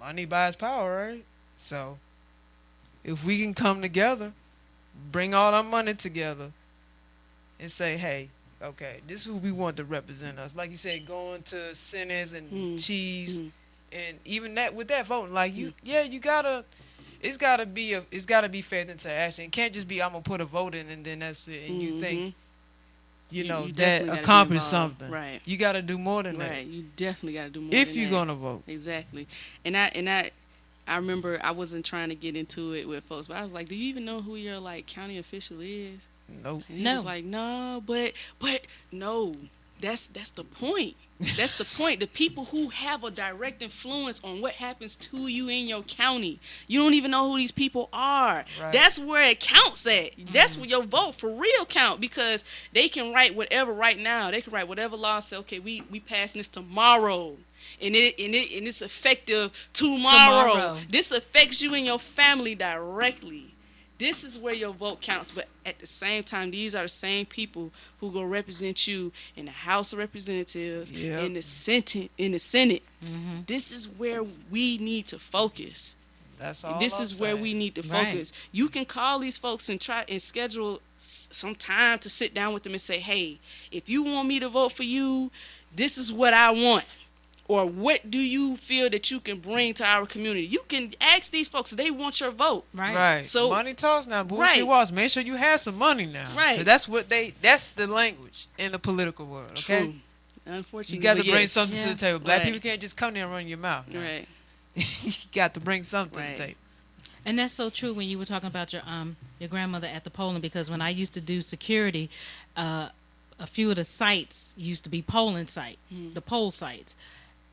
money buys power, right? So if we can come together bring all our money together and say, hey, okay, this is who we want to represent us. Like you said, going to Senate and cheese, and even that with that voting, like you gotta. It's gotta be faith into action. It can't just be I'm gonna put a vote in and then that's it. And you think, you that accomplished something. Right. You gotta do more than that. Right. You definitely gotta do more. If than you're that. gonna vote. Exactly. And I remember I wasn't trying to get into it with folks, but I was like, do you even know who your like county official is? Nope. And he was like, no, but no. That's the point. That's the point. The people who have a direct influence on what happens to you in your county. You don't even know who these people are. Right. That's where it counts at. That's where your vote for real count, because they can write whatever right now. They can write whatever law and say, okay, we passing this tomorrow. And it's effective tomorrow. This affects you and your family directly. This is where your vote counts, but at the same time, these are the same people who go represent you in the House of Representatives, in the Senate. This is where we need to focus. That's all. This is where we need to focus. You can call these folks and try and schedule some time to sit down with them and say, "Hey, if you want me to vote for you, this is what I want." Or what do you feel that you can bring to our community? You can ask these folks. They want your vote. Right. So money talks now. Bullshit walks. Make sure you have some money now. Right. That's the language in the political world. Okay. True. Unfortunately, you got to bring something to the table. Black people can't just come there and run your mouth. Now. Right. You got to bring something to the table. And that's so true when you were talking about your grandmother at the polling, because when I used to do security, a few of the sites used to be polling site, the poll sites.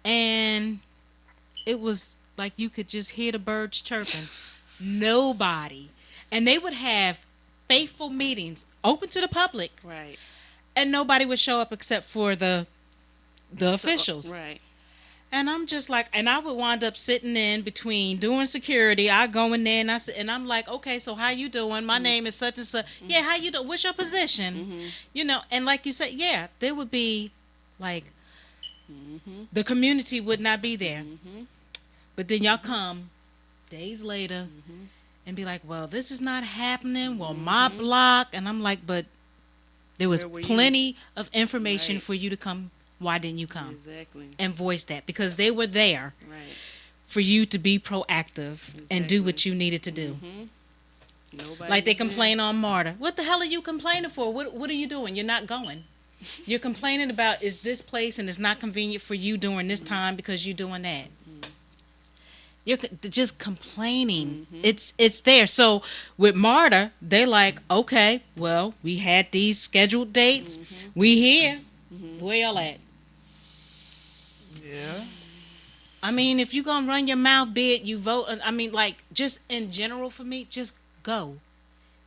And it was like you could just hear the birds chirping. Nobody. And they would have faithful meetings open to the public. Right. And nobody would show up except for the officials. Right. And I'm just like, and I would wind up sitting in between doing security. I go in there and I'm like, okay, so how you doing? My name is such and such. Yeah, how you doing? What's your position? You know, and like you said, yeah, there would be like, the community would not be there. But then y'all come days later and be like, well, this is not happening. Well, my block. And I'm like, but there was plenty of information for you to come. Why didn't you come? Exactly. And voice that, because they were there for you to be proactive and do what you needed to do. Like they complain on MARTA. What the hell are you complaining for? What are you doing? You're not going. You're complaining about is this place and it's not convenient for you during this time because you're doing that. You're just complaining. It's there. So with MARTA, they like, okay, well, we had these scheduled dates. We here. Where y'all at? Yeah. I mean, if you're going to run your mouth, be it you vote. I mean, like, just in general for me, just go.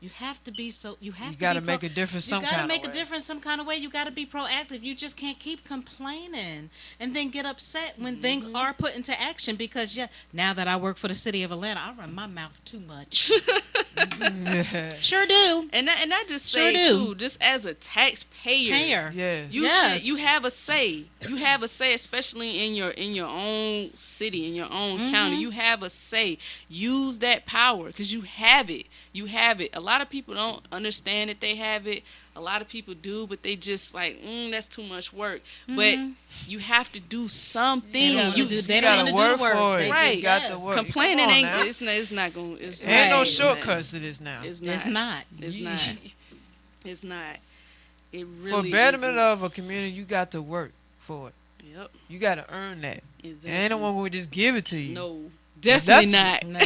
You have to be you got to make a difference some kind of way. You got to make a difference some kind of way. You got to be proactive. You just can't keep complaining and then get upset when things are put into action, because now that I work for the city of Atlanta, I run my mouth too much. Sure do. And I just say too, just as a taxpayer, you have a say. You have a say, especially in your own city, in your own county. You have a say. Use that power, because you have it. You have it. A lot of people don't understand that they have it. A lot of people do, but they just like, that's too much work. But you have to do something. They don't you got to work for it. Right. You got to work. Complaining it's not going. Ain't no shortcuts to this now. It's not. It's not. It's not. It really. For betterment of a community, you got to work for it. Yep. You got to earn that. Exactly. Ain't no one will just give it to you. No. Definitely not. No.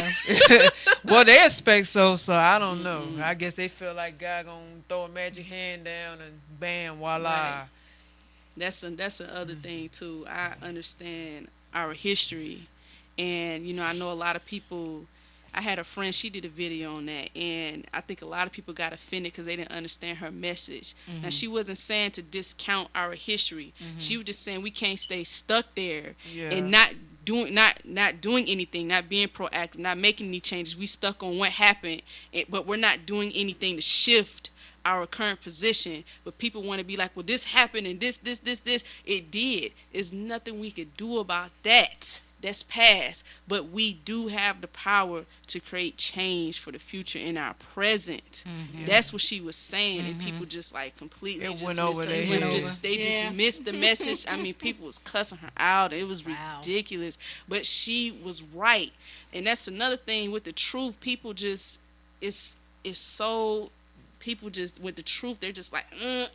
Well, they expect so I don't know. I guess they feel like God gonna throw a magic hand down and bam, voila. Right. That's the other thing too. I understand our history, and I know a lot of people. I had a friend, she did a video on that, and I think a lot of people got offended because they didn't understand her message. Now, she wasn't saying to discount our history. She was just saying we can't stay stuck there and not doing anything, not being proactive, not making any changes. We stuck on what happened, but we're not doing anything to shift our current position. But people want to be like, well, this happened and this. It did. There's nothing we could do about that. that's past, but we do have the power to create change for the future in our present. That's what she was saying, and people just like completely It just went missed over her. their People head. just missed the message. I mean, people was cussing her out. It was ridiculous, but she was right, and that's another thing with the truth. People just it's so. People just with the truth, they're just like,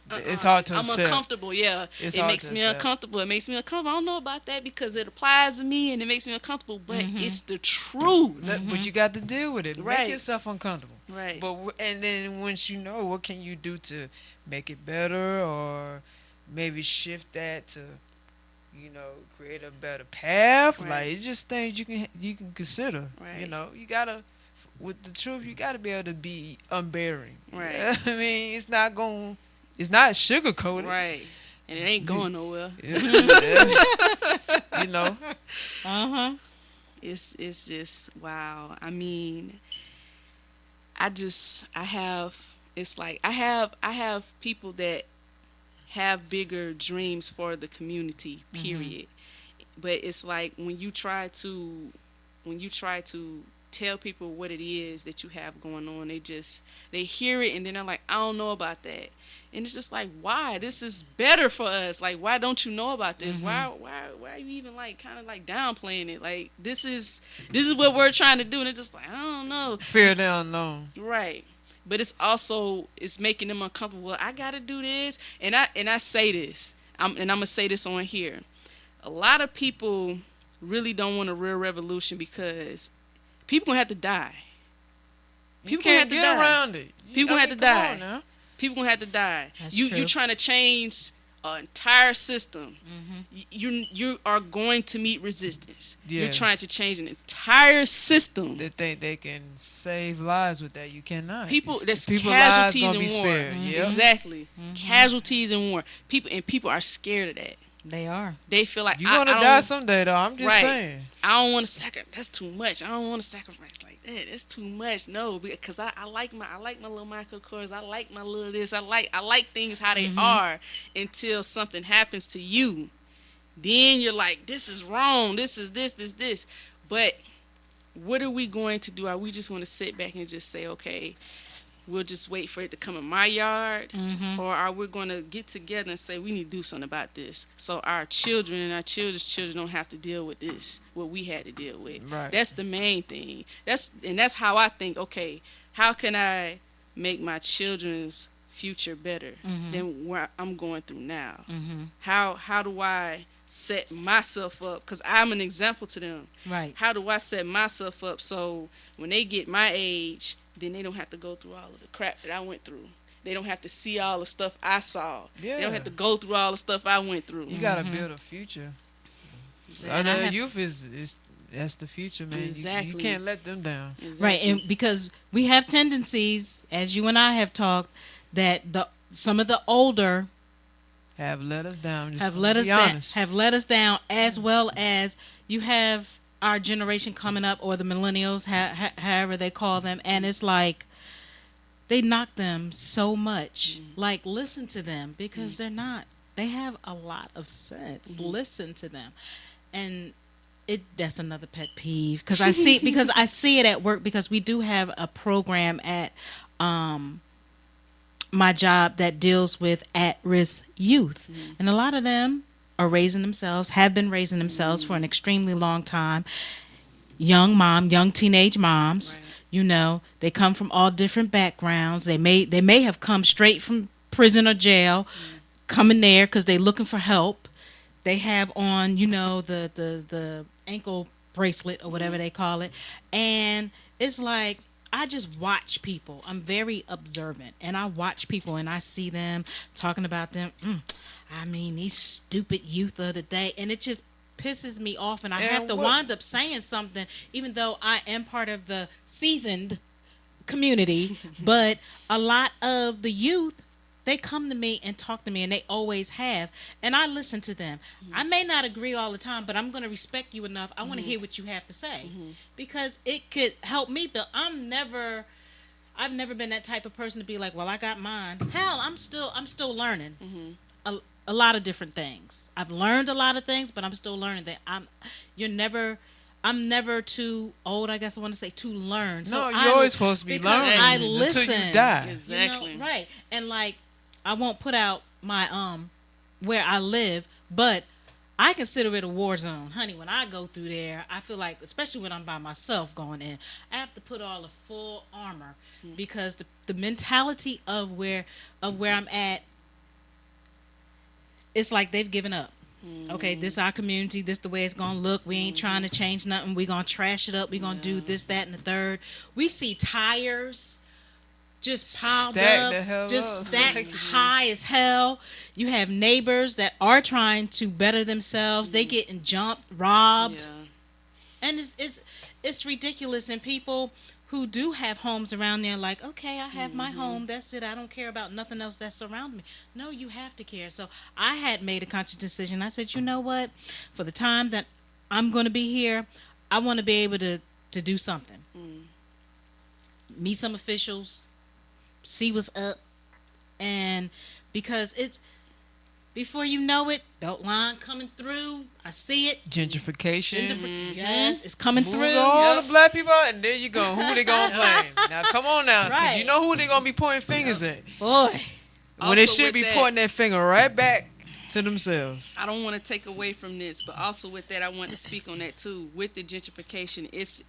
It's hard to I'm accept. uncomfortable. Yeah, It's it hard makes to me accept. uncomfortable. It makes me uncomfortable. I don't know about that because it applies to me and it makes me uncomfortable. But it's the truth. But you got to deal with it. Right. Make yourself uncomfortable. Right. And then once you know, what can you do to make it better, or maybe shift that to, create a better path. Right. Like, it's just things you can consider. Right. You gotta. With the truth, you got to be able to be unbearing. Right. I mean, it's not sugar coated. Right. And it ain't going nowhere. It's just wow. I mean, I have people that have bigger dreams for the community, period. But it's like when you try to tell people what it is that you have going on, they hear it and then they're like, I don't know about that. And it's just like, why? This is better for us. Like, why don't you know about this? Why are you even like kind of like downplaying it? Like, this is what we're trying to do, and it's just like, I don't know. Fear the unknown. Right. But it's making them uncomfortable. Well, I gotta do this, and I say this, I'm gonna say this on here. A lot of people really don't want a real revolution because people gonna have to die. People can't get around it. People gonna have to die. Come on now. People gonna have to die. That's You true. trying to change an entire system. You are going to meet resistance. You're Yes. trying to change an entire system. They think they can save lives with that. You cannot. People's People's casualties lives in gonna be war. spared. Yep. Exactly. Casualties in war. People are scared of that. They are. They feel like You're gonna die someday, though. I'm just Right. saying. I don't want to sacrifice. That's too much. I don't want to sacrifice like that. That's too much. No, because I like my little Michael Kors. I like my little this. I like things how they are until something happens to you. Then you're like, this is wrong. This is this. But what are we going to do? Are we just going to sit back and just say, okay, we'll just wait for it to come in my yard? Or are we going to get together and say, we need to do something about this so our children and our children's children don't have to deal with this, what we had to deal with? Right. That's the main thing. That's how I think, okay, how can I make my children's future better than what I'm going through now? How do I set myself up? Because I'm an example to them. Right. How do I set myself up so when they get my age, then they don't have to go through all of the crap that I went through? They don't have to see all the stuff I saw. Yeah. They don't have to go through all the stuff I went through. You gotta build a future. And I have- Youth is that's the future, man. Exactly. You can't let them down. Exactly. Right, and because we have tendencies, as you and I have talked, that some of the older Have let us down. Just have gonna let us be down, honest. as well as you have our generation coming up, or the millennials, however they call them, and it's like they knock them so much. Like, listen to them, because they have a lot of sense. Listen to them. And that's another pet peeve, because I see it at work, because we do have a program at my job that deals with at-risk youth, and a lot of them are have been raising themselves for an extremely long time. Young teenage moms. Right. They come from all different backgrounds. They may have come straight from prison or jail, coming there because they're looking for help. They have on, the ankle bracelet or whatever they call it, and it's like, I just watch people. I'm very observant, and I watch people, and I see them talking about them. I mean, these stupid youth of the day, and it just pisses me off, and I have to wind up saying something, even though I am part of the seasoned community. But a lot of the youth, they come to me and talk to me, and they always have, and I listen to them. I may not agree all the time, but I'm going to respect you enough. I want to hear what you have to say, because it could help me. But I've never been that type of person to be like, well, I got mine. Hell, I'm still learning. a lot of different things. I've learned a lot of things, but I'm still learning that I'm never too old, I guess I want to say, to learn. No, you're always supposed to be learning I listen until you die. Exactly. right. And like, I won't put out my where I live, but I consider it a war zone, honey. When I go through there, I feel like, especially when I'm by myself going in, I have to put all the full armor because the mentality of where I'm at, it's like they've given up. Okay, this our community. This the way it's gonna look. We ain't trying to change nothing. We gonna trash it up. We gonna do this, that, and the third. We see tires just piled up, just stacked high as hell. You have neighbors that are trying to better themselves. They getting jumped, robbed, and it's ridiculous. And people who do have homes around there, like, okay, I have my home. That's it. I don't care about nothing else that's around me. No, you have to care. So I had made a conscious decision. I said, you know what? For the time that I'm going to be here, I want to be able to do something. Meet some officials, see what's up, and because it's, before you know it, Beltline coming through. I see it. Gentrification. Yes, it's coming through. All the black people out, and there you go. Who they gonna blame? Now come on now, 'cause you know who they gonna be pointing fingers at. Boy, when they should be pointing that finger right back to themselves. I don't want to take away from this, but also with that, I want to speak on that too. With the gentrification, it's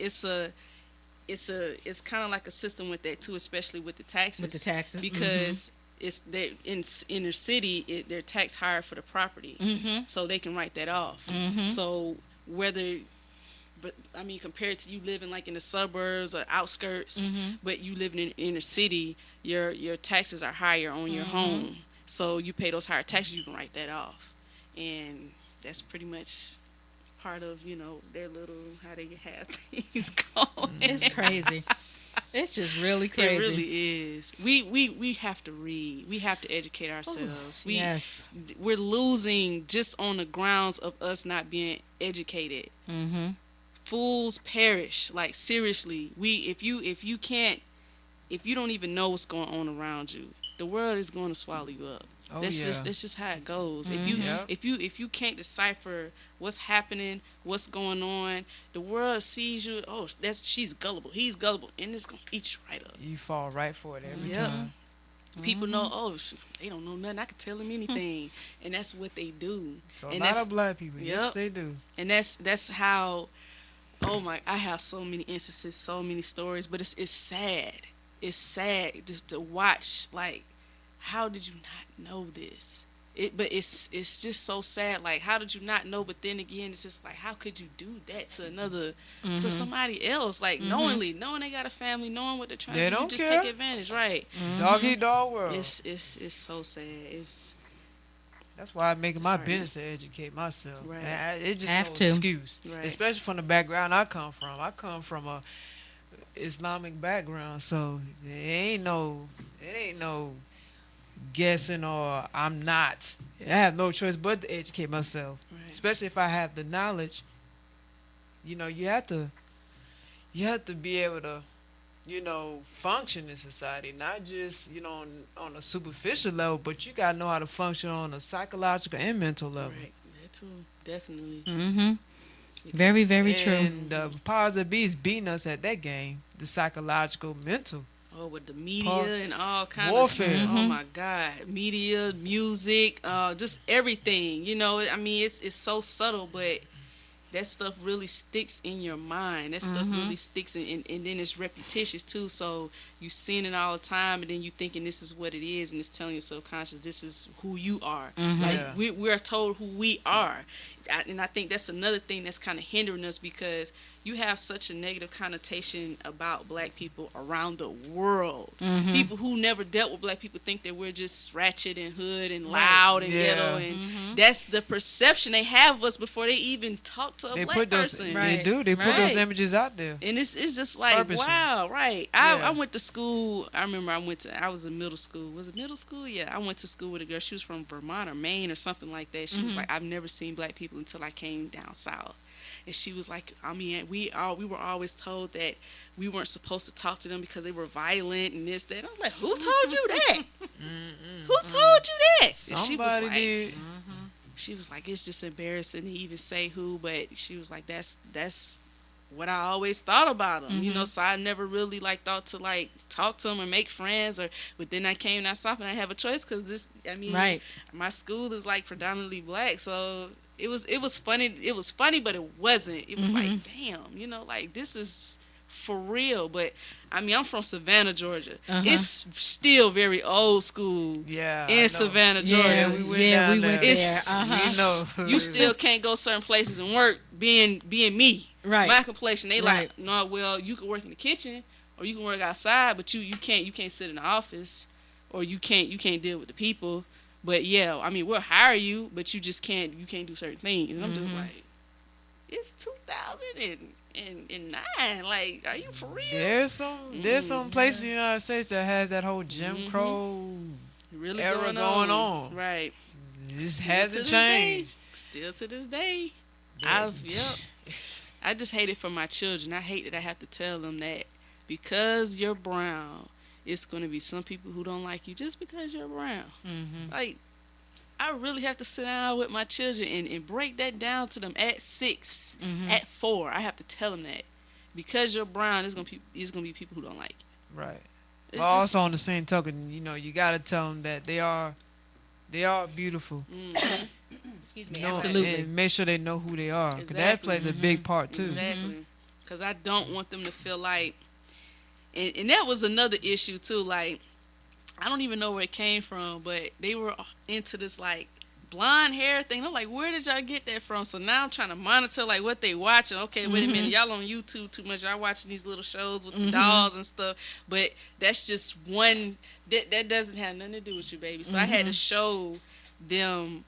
kind of like a system with that too, especially with the taxes. With the taxes, because it's they in inner city, they're taxed higher for the property, so they can write that off. So but I mean, compared to you living like in the suburbs or outskirts, but you living in inner city, your taxes are higher on your home, so you pay those higher taxes, you can write that off, and that's pretty much part of their little how they have things going. It's crazy. It's just really crazy. It really is. We have to read. We have to educate ourselves. Yes. We're losing just on the grounds of us not being educated. Fools perish. Like, seriously. If you don't even know what's going on around you, the world is going to swallow you up. That's just how it goes. If you can't decipher what's happening, what's going on, the world sees you. Oh, she's gullible. He's gullible, and it's gonna eat you right up. You fall right for it every time. People know. Oh, they don't know nothing. I can tell them anything, and that's what they do. So a lot of black people, yes, they do. And that's how. Oh my! I have so many instances, so many stories, but it's sad. It's sad just to watch. Like, how did you not know this? But it's just so sad. Like, how did you not know? But then again, it's just like, how could you do that to to somebody else? Like, knowing they got a family, knowing what they're trying to do, you just take advantage, right? Dog eat dog world. It's so sad. That's why I make it my business to educate myself. Right. It's just Have no to. excuse, Right. especially from the background I come from. I come from a Islamic background, so it ain't no guessing or I'm not. I have no choice but to educate myself, especially if I have the knowledge. You have to be able to function in society, not just on a superficial level, but you gotta know how to function on a psychological and mental level. Right. That too, definitely. Very, very true. And the powers that be is beating us at that game, the psychological, mental. Oh, with the media and all kinds warfare. of stuff. Oh my God, media, music, just everything. I mean, it's so subtle, but that stuff really sticks in your mind. That stuff really sticks, and then it's repetitious too. So you seeing it all the time, and then you thinking this is what it is, and it's telling your subconscious this is who you are. Like, we're told who we are. And I think that's another thing that's kind of hindering us, because you have such a negative connotation about black people around the world. People who never dealt with black people think that we're just ratchet and hood and loud and ghetto, and that's the perception they have of us before they even talk to a black person. They do. They put those images out there. And it's just like, purposely. Wow, right. I went to school. I remember I was in middle school. Was it middle school? Yeah, I went to school with a girl. She was from Vermont or Maine or something like that. She was like, I've never seen black people until I came down south. And she was like, I mean, we were always told that we weren't supposed to talk to them because they were violent and this, that. And I'm like, who told you that? Who told you that? Somebody did. She was like, it's just embarrassing to even say who, but she was like, that's what I always thought about them, you know. So I never really like thought to like talk to them or make friends, but then I came down south and I have a choice because this, I mean, my school is like predominantly black, so it was funny. It was funny, but it wasn't. It was like, damn, you know, like this is for real. But I mean, I'm from Savannah, Georgia. It's still very old school. Yeah, in Savannah, Georgia. Yeah, we went there. We know. You still can't go certain places and work being me. Right. My complexion. They like, no, well, you can work in the kitchen or you can work outside, but you can't sit in the office or you can't deal with the people. But yeah, I mean, we'll hire you, but you just can't do certain things. And I'm just like, it's 2009. Like, are you for real? There's some places in the United States that has that whole Jim Crow really era going on. Right. This hasn't changed. Still to this day. I just hate it for my children. I hate that I have to tell them that because you're brown, it's going to be some people who don't like you just because you're brown. Like, I really have to sit down with my children and break that down to them at 6, at 4. I have to tell them that because you're brown, it's gonna be people who don't like you. Right. But also on the same token, you know, you gotta tell them that they are beautiful. Excuse me. Absolutely. And make sure they know who they are. Because that plays a big part too. Exactly. Because I don't want them to feel like, and that was another issue too. Like, I don't even know where it came from, but they were into this like blonde hair thing. I'm like, where did y'all get that from? So now I'm trying to monitor like what they watching. Okay, wait a minute, y'all on YouTube too much. Y'all watching these little shows with the dolls and stuff. But that's just one that doesn't have nothing to do with you, baby. So I had to show them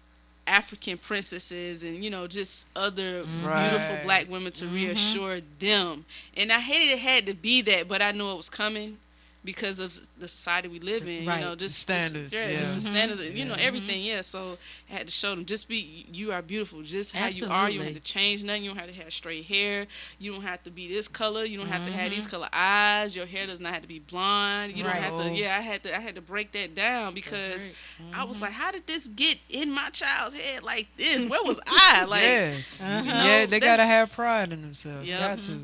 African princesses and, you know, just other beautiful black women to reassure them. And I hated it had to be that, but I knew it was coming because of the society we live in, you know, just standards, just the standards, you know, everything, So I had to show them, you are beautiful, just how you are. You don't have to change nothing. You don't have to have straight hair. You don't have to be this color. You don't have to have these color eyes. Your hair does not have to be blonde. You don't have to. Yeah, I had to break that down because I was like, how did this get in my child's head like this? Where was I? Like, you know, they gotta have pride in themselves. Got to.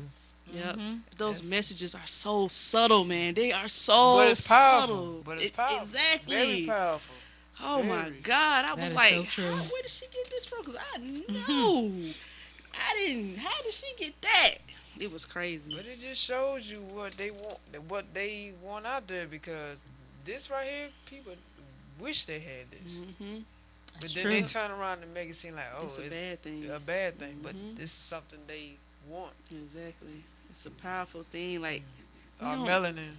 Yep. Those messages are so subtle, man. They are so subtle. But it's powerful. Exactly. Very powerful. Oh my God. I was like, so where did she get this from? Because I know. I didn't. How did she get that? It was crazy. But it just shows you what they want out there, because this right here, people wish they had this. But then they turn around and make it seem like, oh, it's a bad thing. A bad thing. But this is something they want. Exactly. It's a powerful thing. Like, our melanin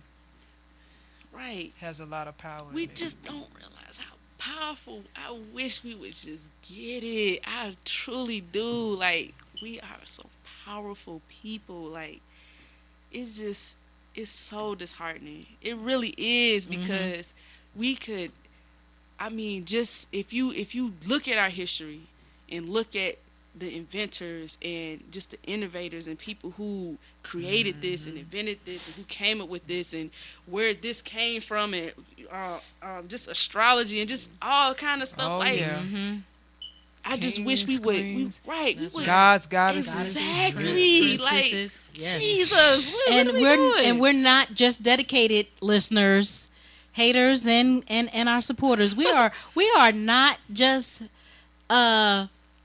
has a lot of power. We just don't realize how powerful. I wish we would just get it. I truly do. Like, we are so powerful people. Like, it's so disheartening. It really is, because we could, I mean, just if you look at our history and look at the inventors and just the innovators and people who created this and invented this and who came up with this and where this came from, and just astrology and just all kind of stuff. I just wish we would. God's exactly, like Jesus. And we're not just dedicated listeners, haters, and our supporters. We are not just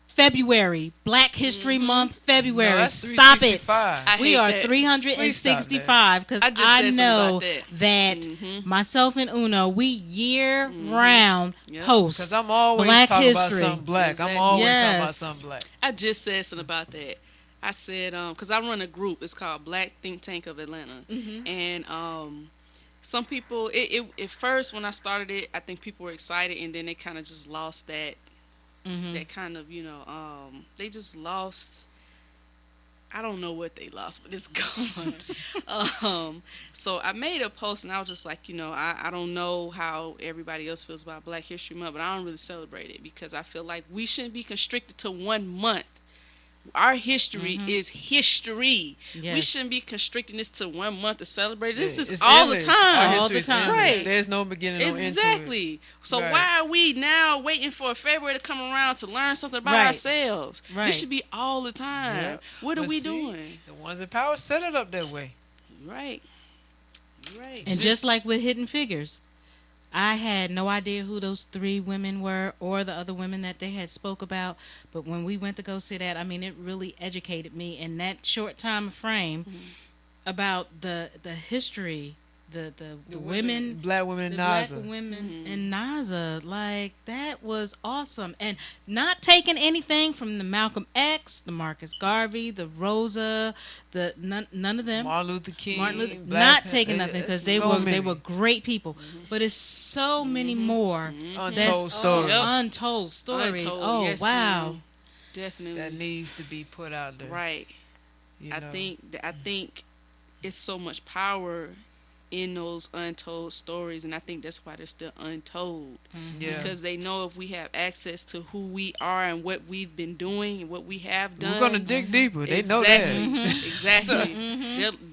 February, Black History Month, February. No, Stop it. We are that. 365, because I know that myself and Uno, we year-round host because I'm always Black talking History. about something black. Exactly. I'm always talking about something black. I just said something about that. I said, because I run a group. It's called Black Think Tank of Atlanta. And some people, at first when I started it, I think people were excited, and then they kind of just lost that. That kind of, you know, they just lost. I don't know what they lost, but it's gone. So I made a post, and I was just like, you know, I don't know how everybody else feels about Black History Month, but I don't really celebrate it because I feel like we shouldn't be constricted to 1 month. Our history is history. Yes. We shouldn't be constricting this to 1 month to celebrate. This Yeah, is it's all endless. the time. Our All history the is time. endless. Right. There's no beginning, no end to it. Exactly. So Right. why are we now waiting for February to come around to learn something about Right. ourselves? Right. This should be all the time. Yeah. What are But we see, doing? The ones in power set it up that way. Right. Right. And just like with Hidden Figures, I had no idea who those 3 women were or the other women that they had spoke about. But when we went to go see that, I mean, it really educated me in that short time frame about the history, the women, black women, the in black Naza. women in Naza. Like, that was awesome. And not taking anything from the Malcolm X, the Marcus Garvey, the Rosa, the none of them. Martin Luther King. Martin Luther, Black not Panther. taking nothing, because they So were many. great people, but it's so many more Untold that's stories Yep. untold stories. Untold, Oh yes, wow! ma'am. Definitely. that needs to be put out there. Right. You I know? think it's so much power in those untold stories, and I think that's why they're still untold. Yeah. Because they know if we have access to who we are and what we've been doing and what we have done, We're gonna dig deeper. They know that. Exactly.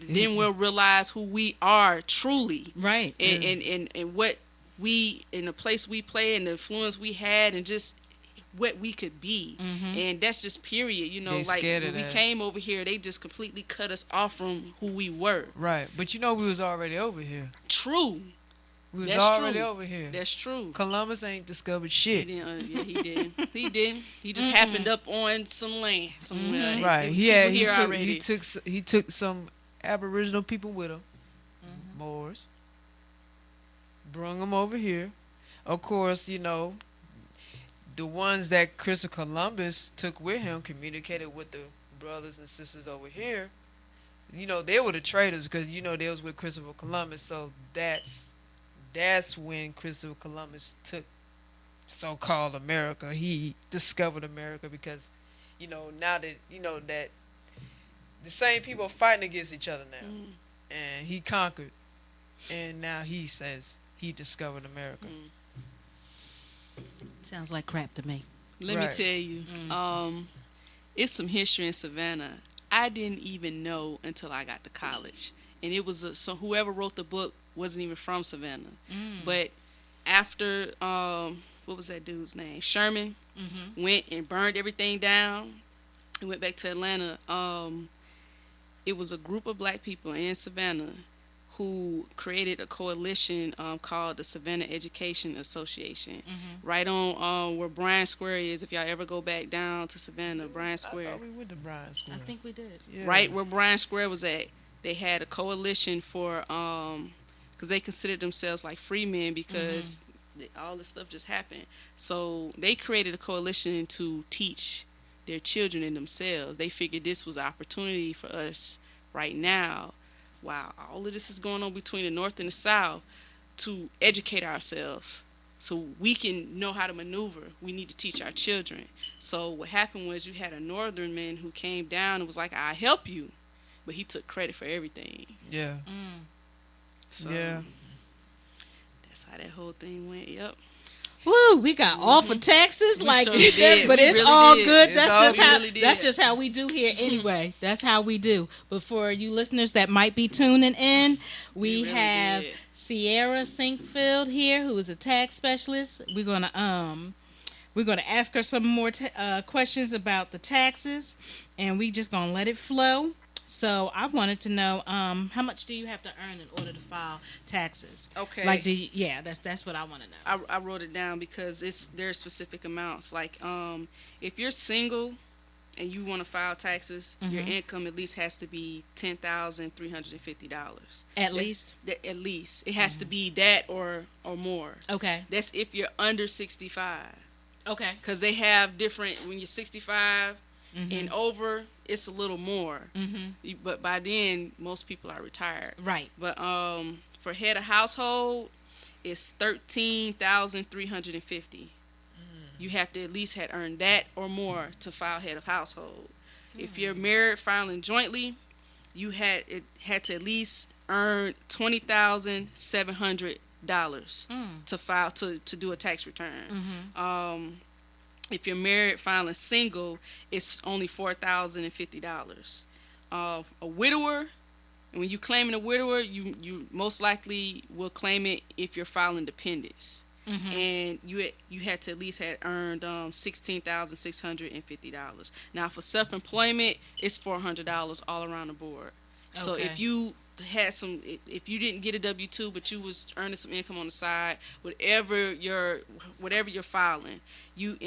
Then we'll realize who we are truly, Right. and what we, in the place we play and the influence we had, and just what we could be. And that's just period. You know, They like scared when of we that. came over here, they just completely cut us off from who we were. Right. But you know we was already over here. True. We was That's already true. over here. That's true. Columbus ain't discovered He shit. didn't. Yeah, he didn't. He didn't. He just happened up on some land somewhere. Right. There was He people had here already. he took some Aboriginal people with him, Moors. Brung them over here. Of course, you know, the ones that Christopher Columbus took with him communicated with the brothers and sisters over here. You know, they were the traders because, you know, they was with Christopher Columbus. So that's when Christopher Columbus took so-called America. He discovered America because, you know, now that, you know, that the same people are fighting against each other now. And he conquered. And now he says he discovered America. Sounds like crap to me. Let me Right. tell you, it's some history in Savannah I didn't even know until I got to college. And it was so whoever wrote the book wasn't even from Savannah. But after what was that dude's name? Sherman went and burned everything down and went back to Atlanta. It was a group of black people in Savannah who created a coalition called the Savannah Education Association, right on where Bryan Square is. If y'all ever go back down to Savannah, Bryan Square. I thought we went to Bryan Square. I think we did. Yeah. Right where Bryan Square was at, they had a coalition for, because they considered themselves like free men because all this stuff just happened. So they created a coalition to teach their children and themselves. They figured this was an opportunity for us right now, while all of this is going on between the North and the South, to educate ourselves so we can know how to maneuver. We need to teach our children. So what happened was you had a northern man who came down and was like, "I'll help you," but he took credit for everything. Yeah. So Yeah. that's how that whole thing went. Yep. Woo, we got off of Texas, We like, sure did. but We it's really all did. good. It's That's all just good. how We really did. that's just how we do here anyway. That's how we do. But for you listeners that might be tuning in, we really have did. Ciara Sinkfield here, who is a tax specialist. We're gonna ask her some more questions about the taxes, and we just gonna let it flow. So I wanted to know how much do you have to earn in order to file taxes? Okay. Like, that's what I want to know. I wrote it down because there are specific amounts. Like, if you're single and you want to file taxes, your income at least has to be $10,350. At least. At least it has to be that or more. Okay. That's if you're under 65. Okay. Because they have different. When you're 65 and over, it's a little more. But by then, most people are retired. Right. But for head of household, it's $13,350. You have to at least have earned that or more to file head of household. If you're married filing jointly, you had to at least earn $20,700 to file to do a tax return. If you're married filing single, it's only $4,050. A widower, and when you claiming a widower, you most likely will claim it if you're filing dependents. And you had to at least had earned $16,650. Now for self-employment, it's $400 all around the board. So if you had if you didn't get a W-2 but you was earning some income on the side, whatever you're filing, you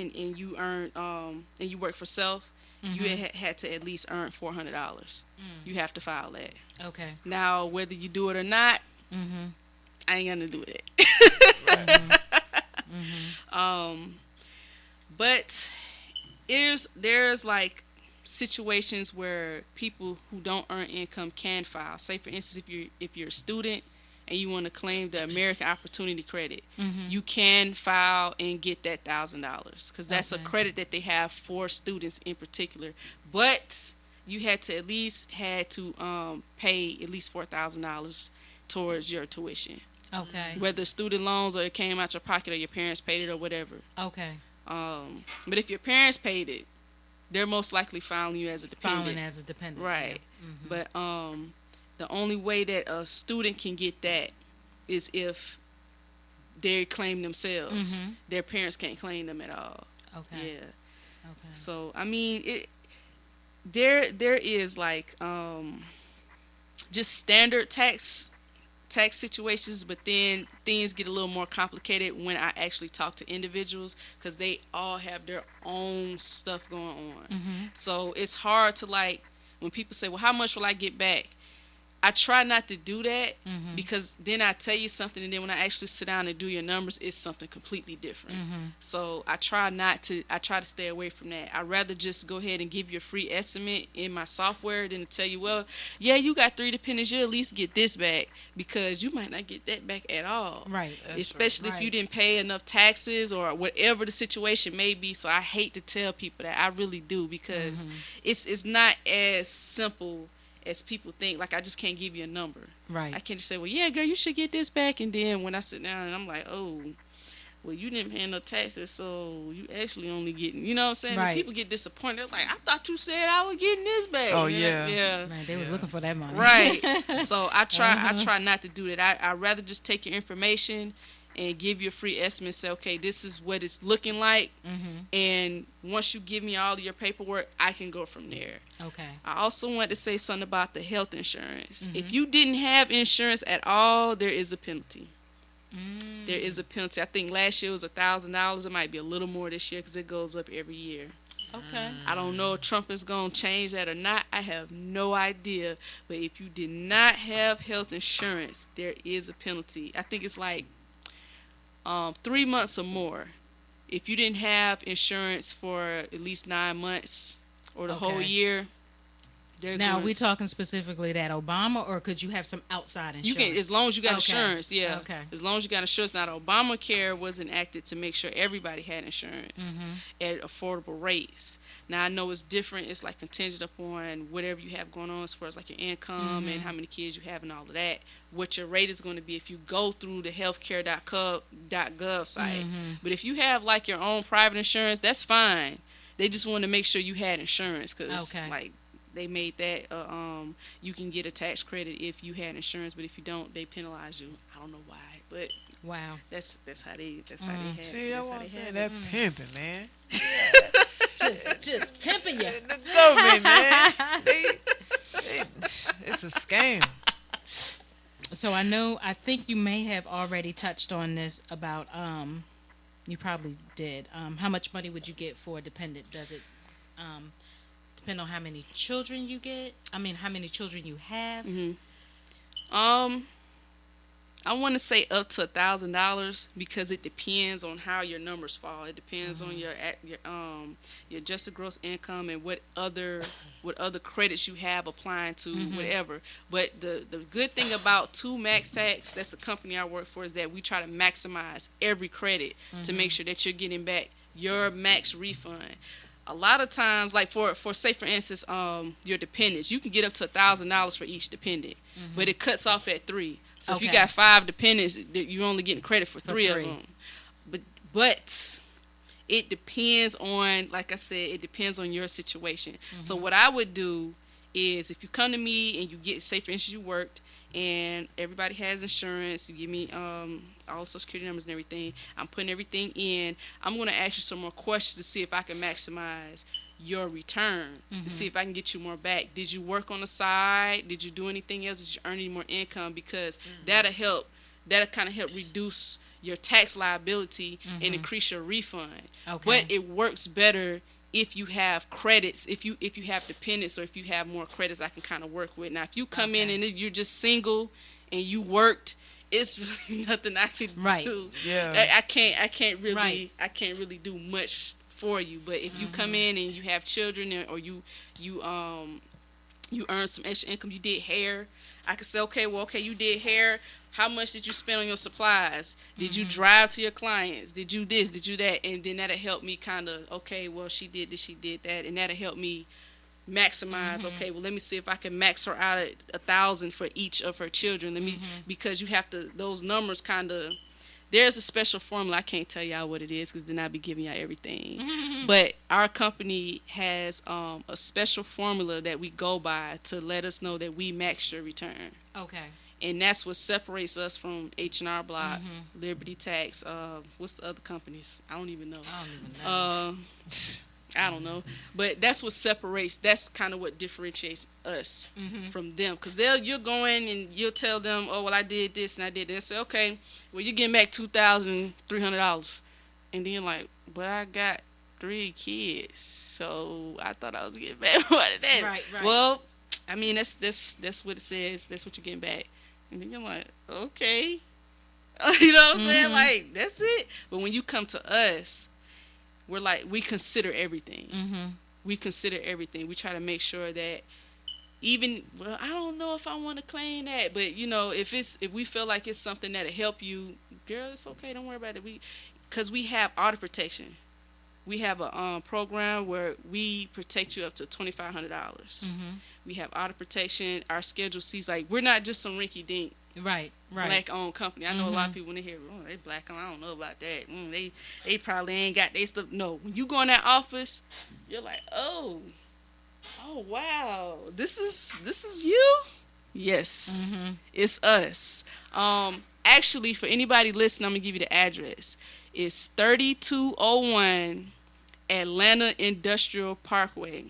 earn and you work for self, you had to at least earn $400. You have to file that. Okay. Now whether you do it or not, I ain't gonna do it. But there's like situations where people who don't earn income can file. Say for instance, if you're a student and you want to claim the American Opportunity Credit, you can file and get that $1,000 because that's a credit that they have for students in particular. But you had to pay at least $4,000 towards your tuition. Okay. Whether student loans or it came out your pocket or your parents paid it or whatever. Okay. But if your parents paid it, they're most likely filing you as a dependent. Filing as a dependent. Right. Yeah. But the only way that a student can get that is if they claim themselves. Their parents can't claim them at all. Okay. Yeah. Okay. So I mean, there is like just standard tax situations, but then things get a little more complicated when I actually talk to individuals because they all have their own stuff going on. So it's hard to, like, when people say, well, how much will I get back? I try not to do that because then I tell you something and then when I actually sit down and do your numbers, it's something completely different. So I try to stay away from that. I'd rather just go ahead and give you a free estimate in my software than to tell you, well, yeah, you got 3 dependents, you'll at least get this back, because you might not get that back at all. Right. Especially if you didn't pay enough taxes or whatever the situation may be. So I hate to tell people that. I really do, because it's not as simple as people think. Like, I just can't give you a number. Right. I can't just say, well, yeah, girl, you should get this back. And then when I sit down and I'm like, oh, well, you didn't pay no taxes, so you actually only getting, you know what I'm saying? Right. And people get disappointed. They're like, I thought you said I was getting this back. Oh, yeah. Yeah. Right, they was looking for that money. Right. So I try not to do that. I'd rather just take your information and give you a free estimate and say, okay, this is what it's looking like. And once you give me all of your paperwork, I can go from there. Okay. I also want to say something about the health insurance. If you didn't have insurance at all, there is a penalty. There is a penalty. I think last year was $1,000. It might be a little more this year because it goes up every year. Okay. I don't know if Trump is going to change that or not. I have no idea. But if you did not have health insurance, there is a penalty. I think it's like 3 months or more. If you didn't have insurance for at least 9 months or the whole year, now we talking specifically that Obama, or could you have some outside insurance? You can, as long as you got insurance. Yeah. Okay. As long as you got insurance. Now, Obamacare was enacted to make sure everybody had insurance at affordable rates. Now, I know it's different. It's like contingent upon whatever you have going on as far as like your income and how many kids you have and all of that. What your rate is going to be if you go through the healthcare.gov site. But if you have like your own private insurance, that's fine. They just want to make sure you had insurance because like they made that you can get a tax credit if you had insurance, but if you don't, they penalize you. I don't know why, but wow, that's how they have. See, I want to say that pimping, man. just pimping you. The government, man. It's a scam. So I think you may have already touched on this about you probably did. How much money would you get for a dependent? Does it depend on how many children you get? I mean, how many children you have? I want to say up to $1,000 because it depends on how your numbers fall. It depends on your adjusted gross income and what other credits you have applying to whatever. But the good thing about 2 Max Tax, that's the company I work for, is that we try to maximize every credit to make sure that you're getting back your max refund. A lot of times, like for say for instance, your dependents, you can get up to $1,000 for each dependent, but it cuts off at 3. So if you got 5 dependents, you're only getting credit for 3 of them. But it depends on, like I said, it depends on your situation. So what I would do is, if you come to me and you get, say for instance, you worked and everybody has insurance, you give me all social security numbers and everything, I'm putting everything in. I'm going to ask you some more questions to see if I can maximize your return, to see if I can get you more back. Did you work on the side? Did you do anything else? Did you earn any more income? Because that'll kind of help reduce your tax liability and increase your refund. But it works better if you have credits, if you have dependents, or if you have more credits I can kind of work with. Now, if you come in and you're just single and you worked, it's really nothing I can do. Yeah. I can't really do much for you. But if you come in and you have children, or you earn some extra income, you did hair, I could say, okay, you did hair. How much did you spend on your supplies? Did you drive to your clients? Did you this? Did you that? And then that'll help me kind of, okay, well, she did this, she did that. And that'll help me maximize, okay, well, let me see if I can max her out at 1,000 for each of her children. Because you have to, those numbers kind of, there's a special formula. I can't tell y'all what it is because then I'll be giving y'all everything. But our company has a special formula that we go by to let us know that we max your return. Okay. And that's what separates us from H&R Block, Liberty Tax. What's the other companies? I don't even know. I don't know. But that's what separates. That's kind of what differentiates us from them. Because you'll go in and you'll tell them, oh, well, I did this and I did that. And say, okay, well, you're getting back $2,300. And then you're like, but I got 3 kids, so I thought I was getting back more than that. Right. Well, I mean, that's what it says. That's what you're getting back. And then you're like, okay. You know what I'm saying? Like, that's it. But when you come to us, we're like, we consider everything. We consider everything. We try to make sure that even, well, I don't know if I want to claim that, but, you know, if we feel like it's something that'll help you, girl, it's okay. Don't worry about it. Because we have audit protection. We have a program where we protect you up to $2,500. We have audit protection. Our Schedule C's, like, we're not just some rinky-dink black-owned company. I know a lot of people when they hear, oh, they black-owned, I don't know about that. They probably ain't got their stuff. No, when you go in that office, you're like, oh, wow, this is you? Yes, it's us. Actually, for anybody listening, I'm going to give you the address. It's 3201 Atlanta Industrial Parkway,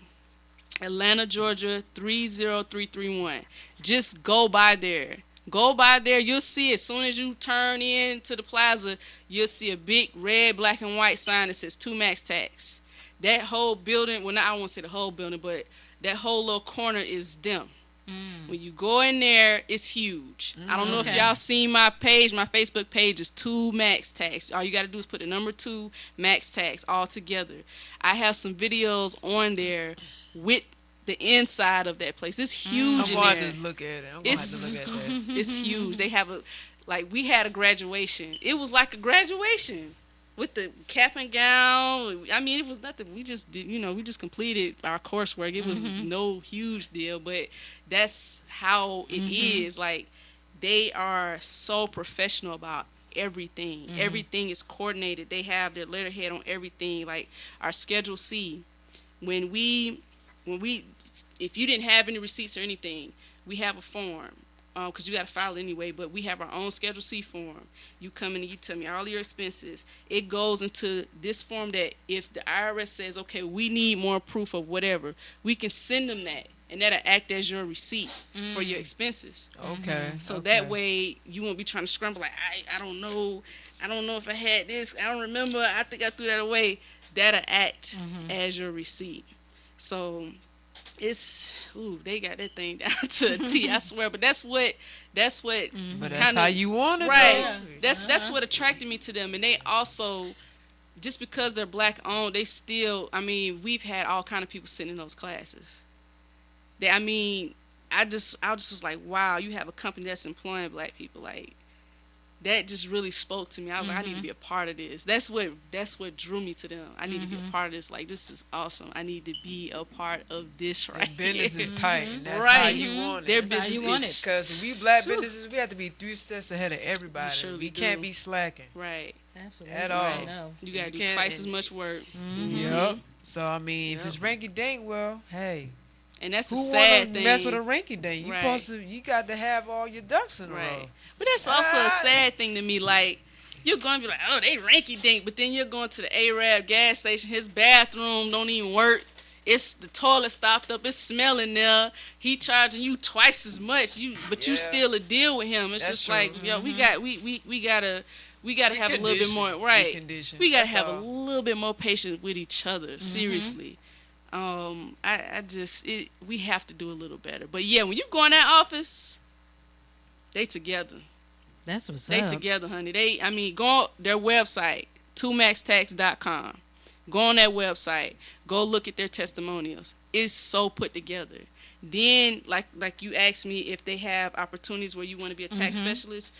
Atlanta, Georgia 30331. Just go by there. Go by there. You'll see as soon as you turn into the plaza, you'll see a big red, black, and white sign that says 2 max tax. That whole building, well, I won't say the whole building, but that whole little corner is them. When you go in there, it's huge. I don't know if y'all seen my page. My Facebook page is 2 max tax. All you got to do is put the number 2 max tax all together. I have some videos on there with the inside of that place. It's huge. I'm going to have to look at it. It's huge. They have we had a graduation. It was like a graduation with the cap and gown. I mean, it was nothing. We just did, we just completed our coursework. It was no huge deal, but that's how it is. Like, they are so professional about everything. Everything is coordinated. They have their letterhead on everything. Like, our Schedule C, when we if you didn't have any receipts or anything, we have a form. Because you got to file it anyway, but we have our own Schedule C form. You come in and you tell me all your expenses. It goes into this form that if the IRS says, okay, we need more proof of whatever, we can send them that, and that'll act as your receipt for your expenses. Okay. So that way you won't be trying to scramble like, I don't know if I had this. I don't remember. I think I threw that away. That'll act as your receipt. So they got that thing down to a T, I swear. But that's what but that's how you want it, right? Though. That's what attracted me to them. And they also, just because they're black owned, they still, I mean, we've had all kind of people sitting in those classes. I just was like, wow, you have a company that's employing black people. Like, that just really spoke to me. I was like, I need to be a part of this. That's what drew me to them. I need to be a part of this. Like, this is awesome. I need to be a part of this right here. Business is tight. And that's right. how you want it. Their business is. Because we black businesses, we have to be 3 steps ahead of everybody. We can't be slacking. Right. Absolutely. At all. Right. No. You gotta You do can't- twice as much work. Yep. So I mean, if Yep. it's rinky dink, well, hey, And that's the who sad wanna thing. mess with a rinky dink? You Right. supposed to, you got to have all your ducks in a row. Right. But that's also a sad thing to me. Like, you're going to be like, oh, they rinky dink. But then you're going to the Arab gas station. His bathroom don't even work. It's the toilet stopped up. It's smelling there. He charging you twice as much. But you Yeah. still a deal with him. It's That's just true. like, yo, we gotta have a little bit more right. We gotta have a little bit more patience with each other. Seriously. We have to do a little better. But yeah, when you go in that office, they together. That's what's They up. together, honey. Go on their website, 2maxtax.com. Go on that website. Go look at their testimonials. It's so put together. Then, like you asked me if they have opportunities where you want to be a tax specialist,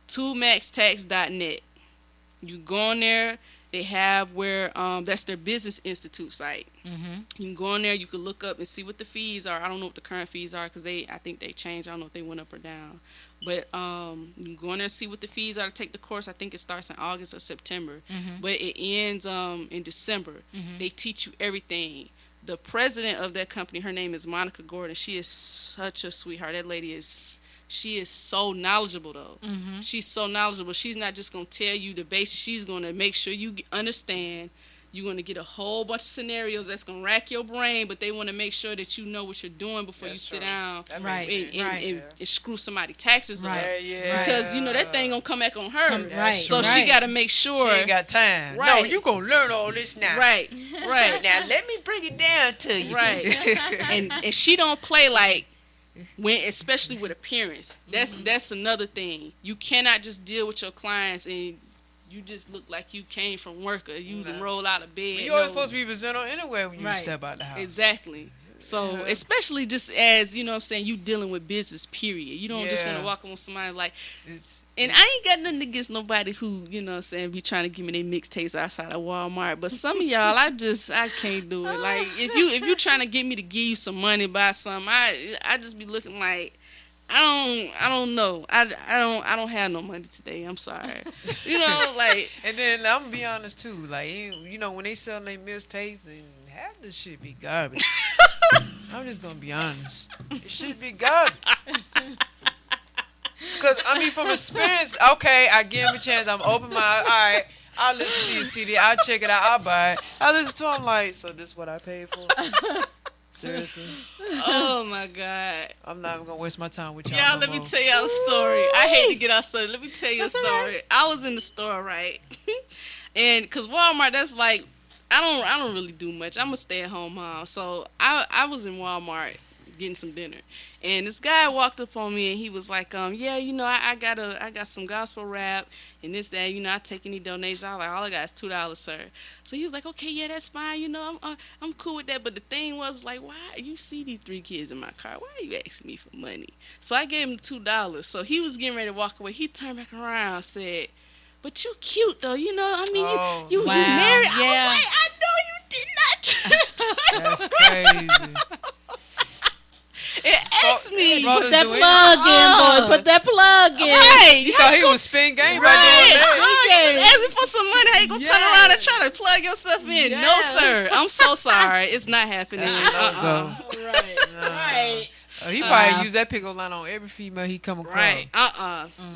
2maxtax.net. You go on there. They have where that's their Business Institute site. You can go on there. You can look up and see what the fees are. I don't know what the current fees are because I think they changed. I don't know if they went up or down. But you can go on there and see what the fees are to take the course. I think it starts in August or September. But it ends in December. They teach you everything. The president of that company, her name is Monica Gordon. She is such a sweetheart. That lady she is so knowledgeable, though. She's so knowledgeable. She's not just going to tell you the basics. She's going to make sure you understand. You're going to get a whole bunch of scenarios that's going to rack your brain, but they want to make sure that you know what you're doing before you sit down and screw somebody's taxes up. Yeah. Because, that thing going to come back on her. Right. So she got to make sure. She ain't got time. Right. No, you going to learn all this now. Right. Now, let me bring it down to you. Right. and she don't play like, especially with appearance. That's another thing. You cannot just deal with your clients and you just look like you came from work or you done roll out of bed. You're always supposed to be presentable anyway when you step out the house. Exactly. So, especially just as, you dealing with business, period. You don't just want to walk up on somebody like, and I ain't got nothing against nobody who, be trying to give me their mixtapes outside of Walmart. But some of y'all, I can't do it. Like, if you trying to get me to give you some money, buy something, I just be looking like, I don't know. I don't have no money today. I'm sorry. And then I'm gonna be honest too. Like, when they sell their mixtapes and half the shit be garbage. I'm just gonna be honest. It should be garbage. Because from experience, okay, I give him a chance. I'm open minded. All right, I'll listen to your CD. I'll check it out. I'll buy it. I listen to it. I'm like, so this is what I paid for? Seriously? Oh my God. I'm not even gonna waste my time with y'all. Y'all, let me tell y'all a story. I hate to get out started. Let me tell you a story. Right. I was in the store, right? And because Walmart, that's like, I don't really do much. I'm a stay-at-home mom. So I was in Walmart getting some dinner. And this guy walked up on me and he was like, I got some gospel rap and this, that, I take any donations. I was like, all I got is $2, sir. So he was like, okay, yeah, that's fine. I'm cool with that. But the thing was like, why you see these 3 kids in my car? Why are you asking me for money? So I gave him $2. So he was getting ready to walk away. He turned back around and said, but you cute though, you married. Yeah. I was like, I know you did not. That's crazy. It asked me. Put that plug in, boy. Put that plug in. Right. You thought he was spin game Right. right there. You just asked me for some money. How you gonna turn around and try to plug yourself in? Yes. No, sir. I'm so sorry. It's not happening. Right. He probably use that pickle line on every female he come across. Right.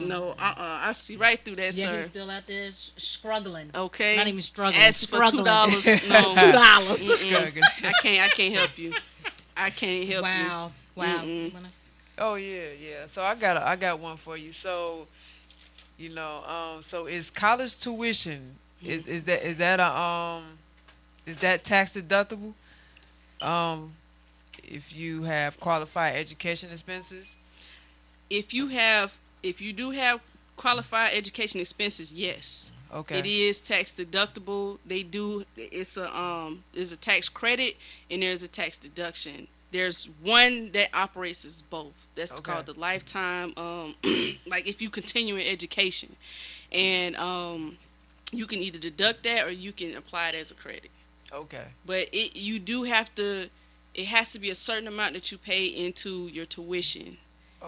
No. I see right through that, Yeah, sir. he's still out there struggling. Okay. Not even struggling. Ask for struggling. $2. No. $2. I can't help you. I can't help you. Wow. Oh yeah. So I got one for you. So, so is college tuition is that tax deductible? If you have qualified education expenses? If you do have qualified education expenses, yes. Okay. It is tax deductible. There's a tax credit and there's a tax deduction. There's one that operates as both. That's called the lifetime, like if you continue in education. And you can either deduct that or you can apply it as a credit. Okay. But it has to be a certain amount that you pay into your tuition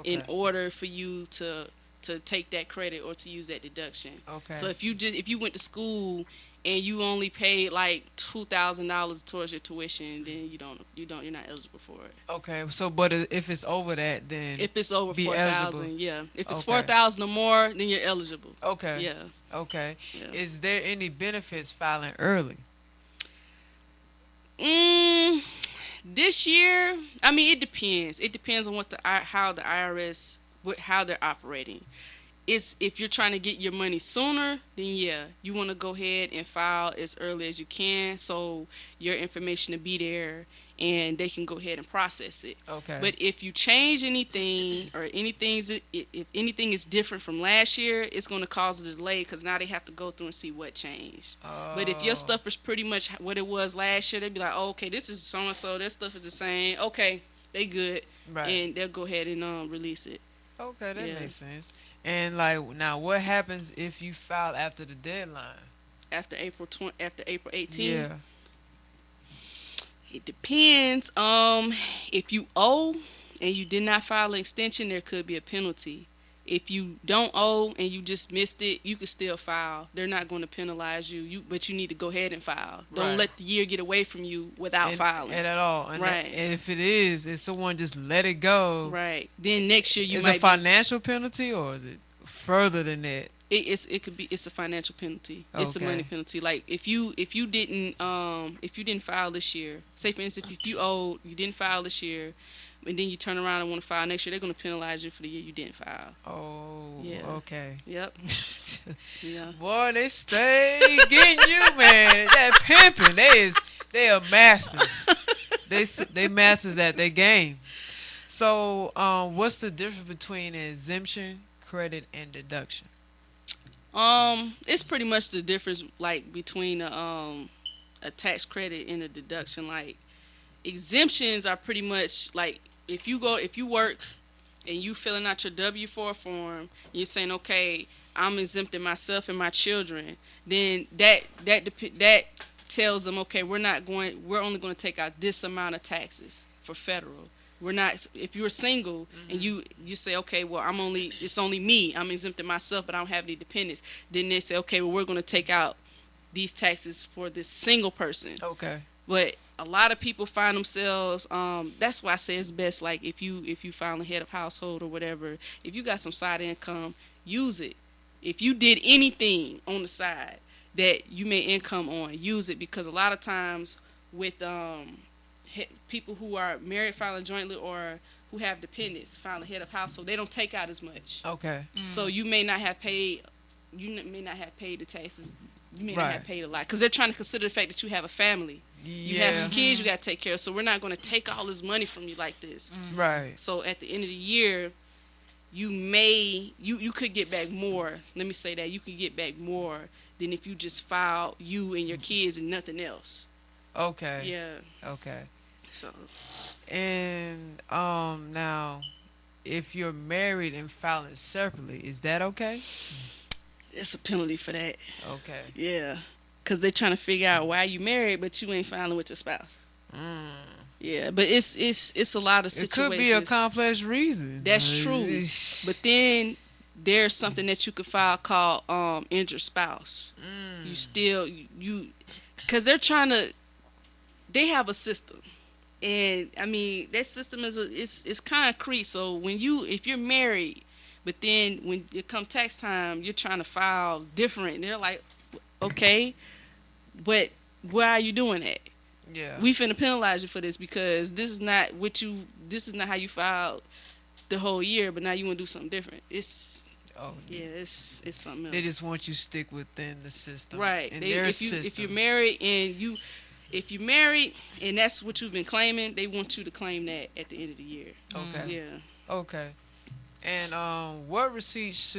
in order for you to to take that credit or to use that deduction. Okay. So if you went to school and you only paid like $2,000 towards your tuition, then you're not eligible for it. Okay. So, but if it's over that, then If it's over be 4,000, eligible. yeah. If it's Okay. 4,000 or more, then you're eligible. Okay. Yeah. Okay. Yeah. Is there any benefits filing early? This year, I mean, it depends. It depends on how the IRS, how they're operating. If you're trying to get your money sooner, then yeah, you want to go ahead and file as early as you can, so your information to be there and they can go ahead and process it. Okay. But if you change anything or if anything is different from last year, it's going to cause a delay because now they have to go through and see what changed. But if your stuff is pretty much what it was last year, they'd be like, oh, okay, this is so-and-so, their stuff is the same. Okay, they good. Right. And they'll go ahead and release it. Okay, that Yeah. makes sense. And like now, what happens if you file after the deadline? After April 18th? Yeah. It depends. If you owe and you did not file an extension, there could be a penalty. If you don't owe and you just missed it, you could still file. They're not going to penalize you, but you need to go ahead and file. Don't Right. let the year get away from you without filing. And at all. And Right. and if someone just let it go, Right. Then next year is it a financial penalty or is it further than that? It's a financial penalty. It's a Okay. money penalty. Like if you didn't file this year, say for instance if you didn't file this year, and then you turn around and want to file next year, they're going to penalize you for the year you didn't file. Oh, Yeah. okay. Yep. Yeah. Boy, they stay getting you, man. That pimping, they are masters. They masters at their game. So, what's the difference between exemption, credit, and deduction? It's pretty much the difference like between a tax credit and a deduction. Like exemptions are pretty much like if you work and you filling out your W-4 form, you're saying, okay, I'm exempting myself and my children. Then that tells them, okay, we're only going to take out this amount of taxes for federal. We're not. If you're single and you say, okay, well, it's only me. I'm exempting myself, but I don't have any dependents. Then they say, okay, well, we're going to take out these taxes for this single person. Okay. But a lot of people find themselves. That's why I say it's best. Like if you file a head of household or whatever, if you got some side income, use it. If you did anything on the side that you made income on, use it, because a lot of times with people who are married filing jointly or who have dependents filing head of household, they don't take out as much. Okay. So you may not have paid the taxes. You may not Right. have paid a lot because they're trying to consider the fact that you have a family. You have some kids you got to take care of. So we're not going to take all this money from you like this. Right. So at the end of the year, you could get back more. Let me say that you could get back more than if you just filed you and your kids and nothing else. Okay. Yeah. Okay. So. And now, if you're married and filing separately, is that okay? It's a penalty for that. Okay. Yeah. Because they're trying to figure out why you married, but you ain't filing with your spouse. Yeah, but it's a lot of situations. It could be a complex reason. That's true. But then there's something that you could file called injured spouse. You still, because they have a system. And, I mean, that system is concrete. So if you're married, but then when it comes tax time, you're trying to file different. And they're like, okay, but why are you doing that? Yeah. We finna penalize you for this because this is not how you filed the whole year, but now you want to do something different. It's something else. They just want you to stick within the system. Right. In their system. If you're married and that's what you've been claiming, they want you to claim that at the end of the year. Okay. Yeah. Okay. And what receipts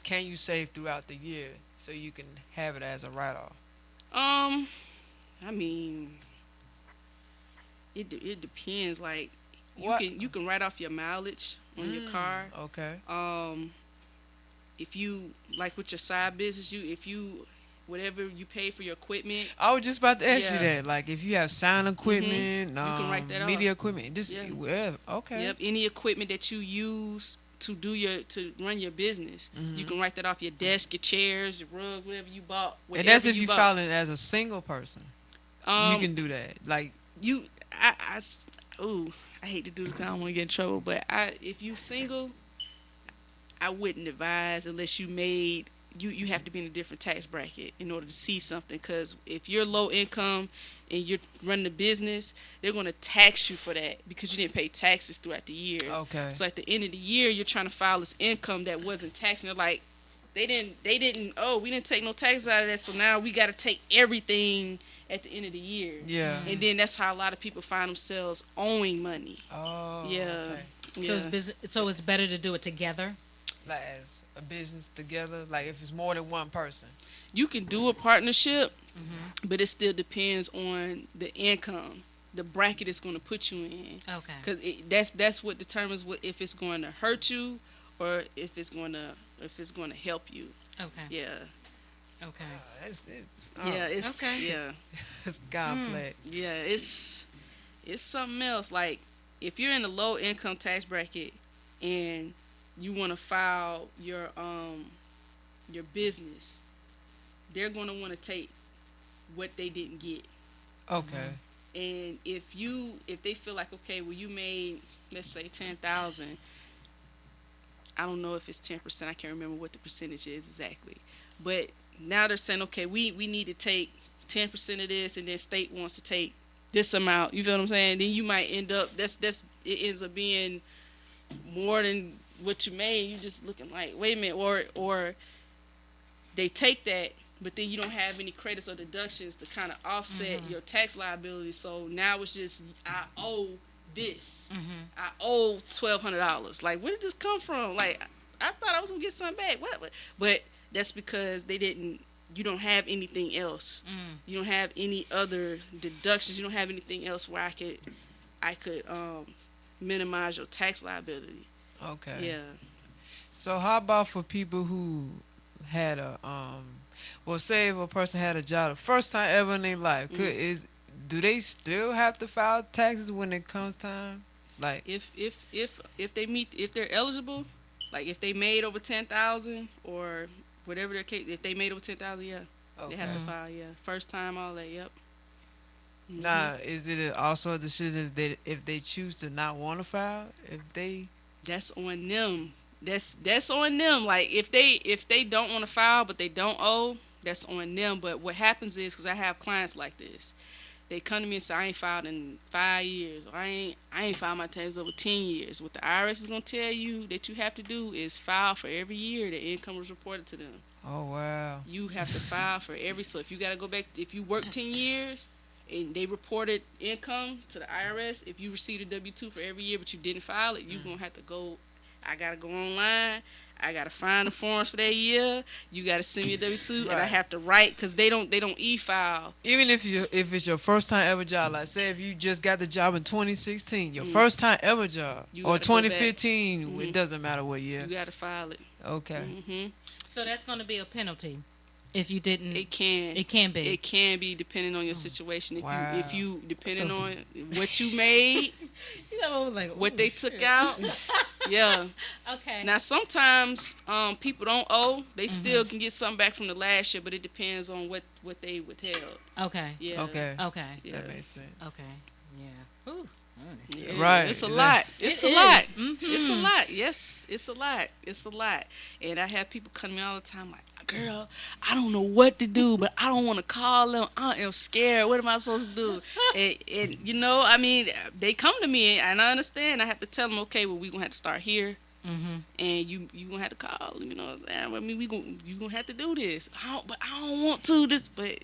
can you save throughout the year so you can have it as a write-off? I mean, it depends. Like you can write off your mileage on your car. Okay. If you like with your side business, whatever you pay for your equipment. I was just about to ask you that. Like, if you have sound equipment, You can write that media off. equipment, okay. Yep. Any equipment that you use to run your business. You can write that off your desk, your chairs, your rug, whatever you bought. And that's if you file it as a single person. You can do that. Like I hate to do this. I don't want to get in trouble. But if you single, I wouldn't advise unless you have to be in a different tax bracket in order to see something. Because if you're low income and you're running a business, they're going to tax you for that because you didn't pay taxes throughout the year. Okay. So at the end of the year, you're trying to file this income that wasn't taxed. And they're like, we didn't take no taxes out of that, so now we got to take everything at the end of the year. Yeah. And then that's how a lot of people find themselves owing money. Oh. Yeah. Okay. Yeah. So it's better to do it together. Like as a business together, like if it's more than one person. You can do a partnership, but it still depends on the income, the bracket it's going to put you in. Okay. Because that's what determines if it's going to hurt you or if it's going to help you. Okay. Yeah. Okay. It's okay. Yeah. It's complex. Yeah, it's something else. Like if you're in a low income tax bracket and you want to file your business, they're going to want to take what they didn't get. Okay. And if they feel like, okay, well, you made, let's say 10,000, I don't know if it's 10%, I can't remember what the percentage is exactly, but now they're saying, okay, we need to take 10% of this, and then state wants to take this amount. You feel what I'm saying? Then you might end up it ends up being more than what you made. You just looking like, wait a minute, or they take that, but then you don't have any credits or deductions to kind of offset your tax liability. So now it's just, I owe this. I owe $1,200. Like, where did this come from? Like, I thought I was gonna get something back. What? But that's because you don't have anything else. You don't have any other deductions. You don't have anything else where I could minimize your tax liability. Okay. Yeah. So how about for people who had say if a person had a job the first time ever in their life, do they still have to file taxes when it comes time? Like if they're eligible, like if they made over 10,000 or whatever their case, if they made over 10,000, yeah, they have to file. Yeah, first time, all that. Yep. Now, is it also a decision if they choose to not want to file? That's on them. That's on them. Like if they don't want to file but they don't owe, that's on them. But what happens is, because I have clients like this, they come to me and say, I ain't filed in 5 years, or I ain't filed my taxes over 10 years. What the IRS is gonna tell you that you have to do is file for every year that income was reported to them. Oh wow. You have to file for so if you gotta go back, if you work 10 years and they reported income to the IRS, if you received a W-2 for every year but you didn't file it, you're gonna have to go. I gotta go online. I gotta find the forms for that year. You gotta send me a W-2, and I have to write, because they don't e-file. Even if it's your first time ever job, like say if you just got the job in 2016, your first time ever job, or 2015, it doesn't matter what year. You gotta file it. Okay. So that's going to be a penalty if you didn't. It can be. It can be, depending on your situation. If you depending on what you made, like, what they took out. Yeah. Okay. Now sometimes people don't owe. They still can get something back from the last year, but it depends on what they withheld. Okay. Yeah. Okay. Yeah. That makes sense. Okay. Yeah. Ooh. Yeah, right. It's a lot. It's a lot. It's a Mm-hmm. lot. Yes, it's a lot. It's a lot. And I have people come to me all the time like, girl, I don't know what to do, but I don't want to call them. I am scared. What am I supposed to do? and I mean, they come to me, and I understand. I have to tell them, okay, well, we're going to have to start here. And you going to have to call, you know what I'm saying? I mean, you going to have to do this. I don't want to, but...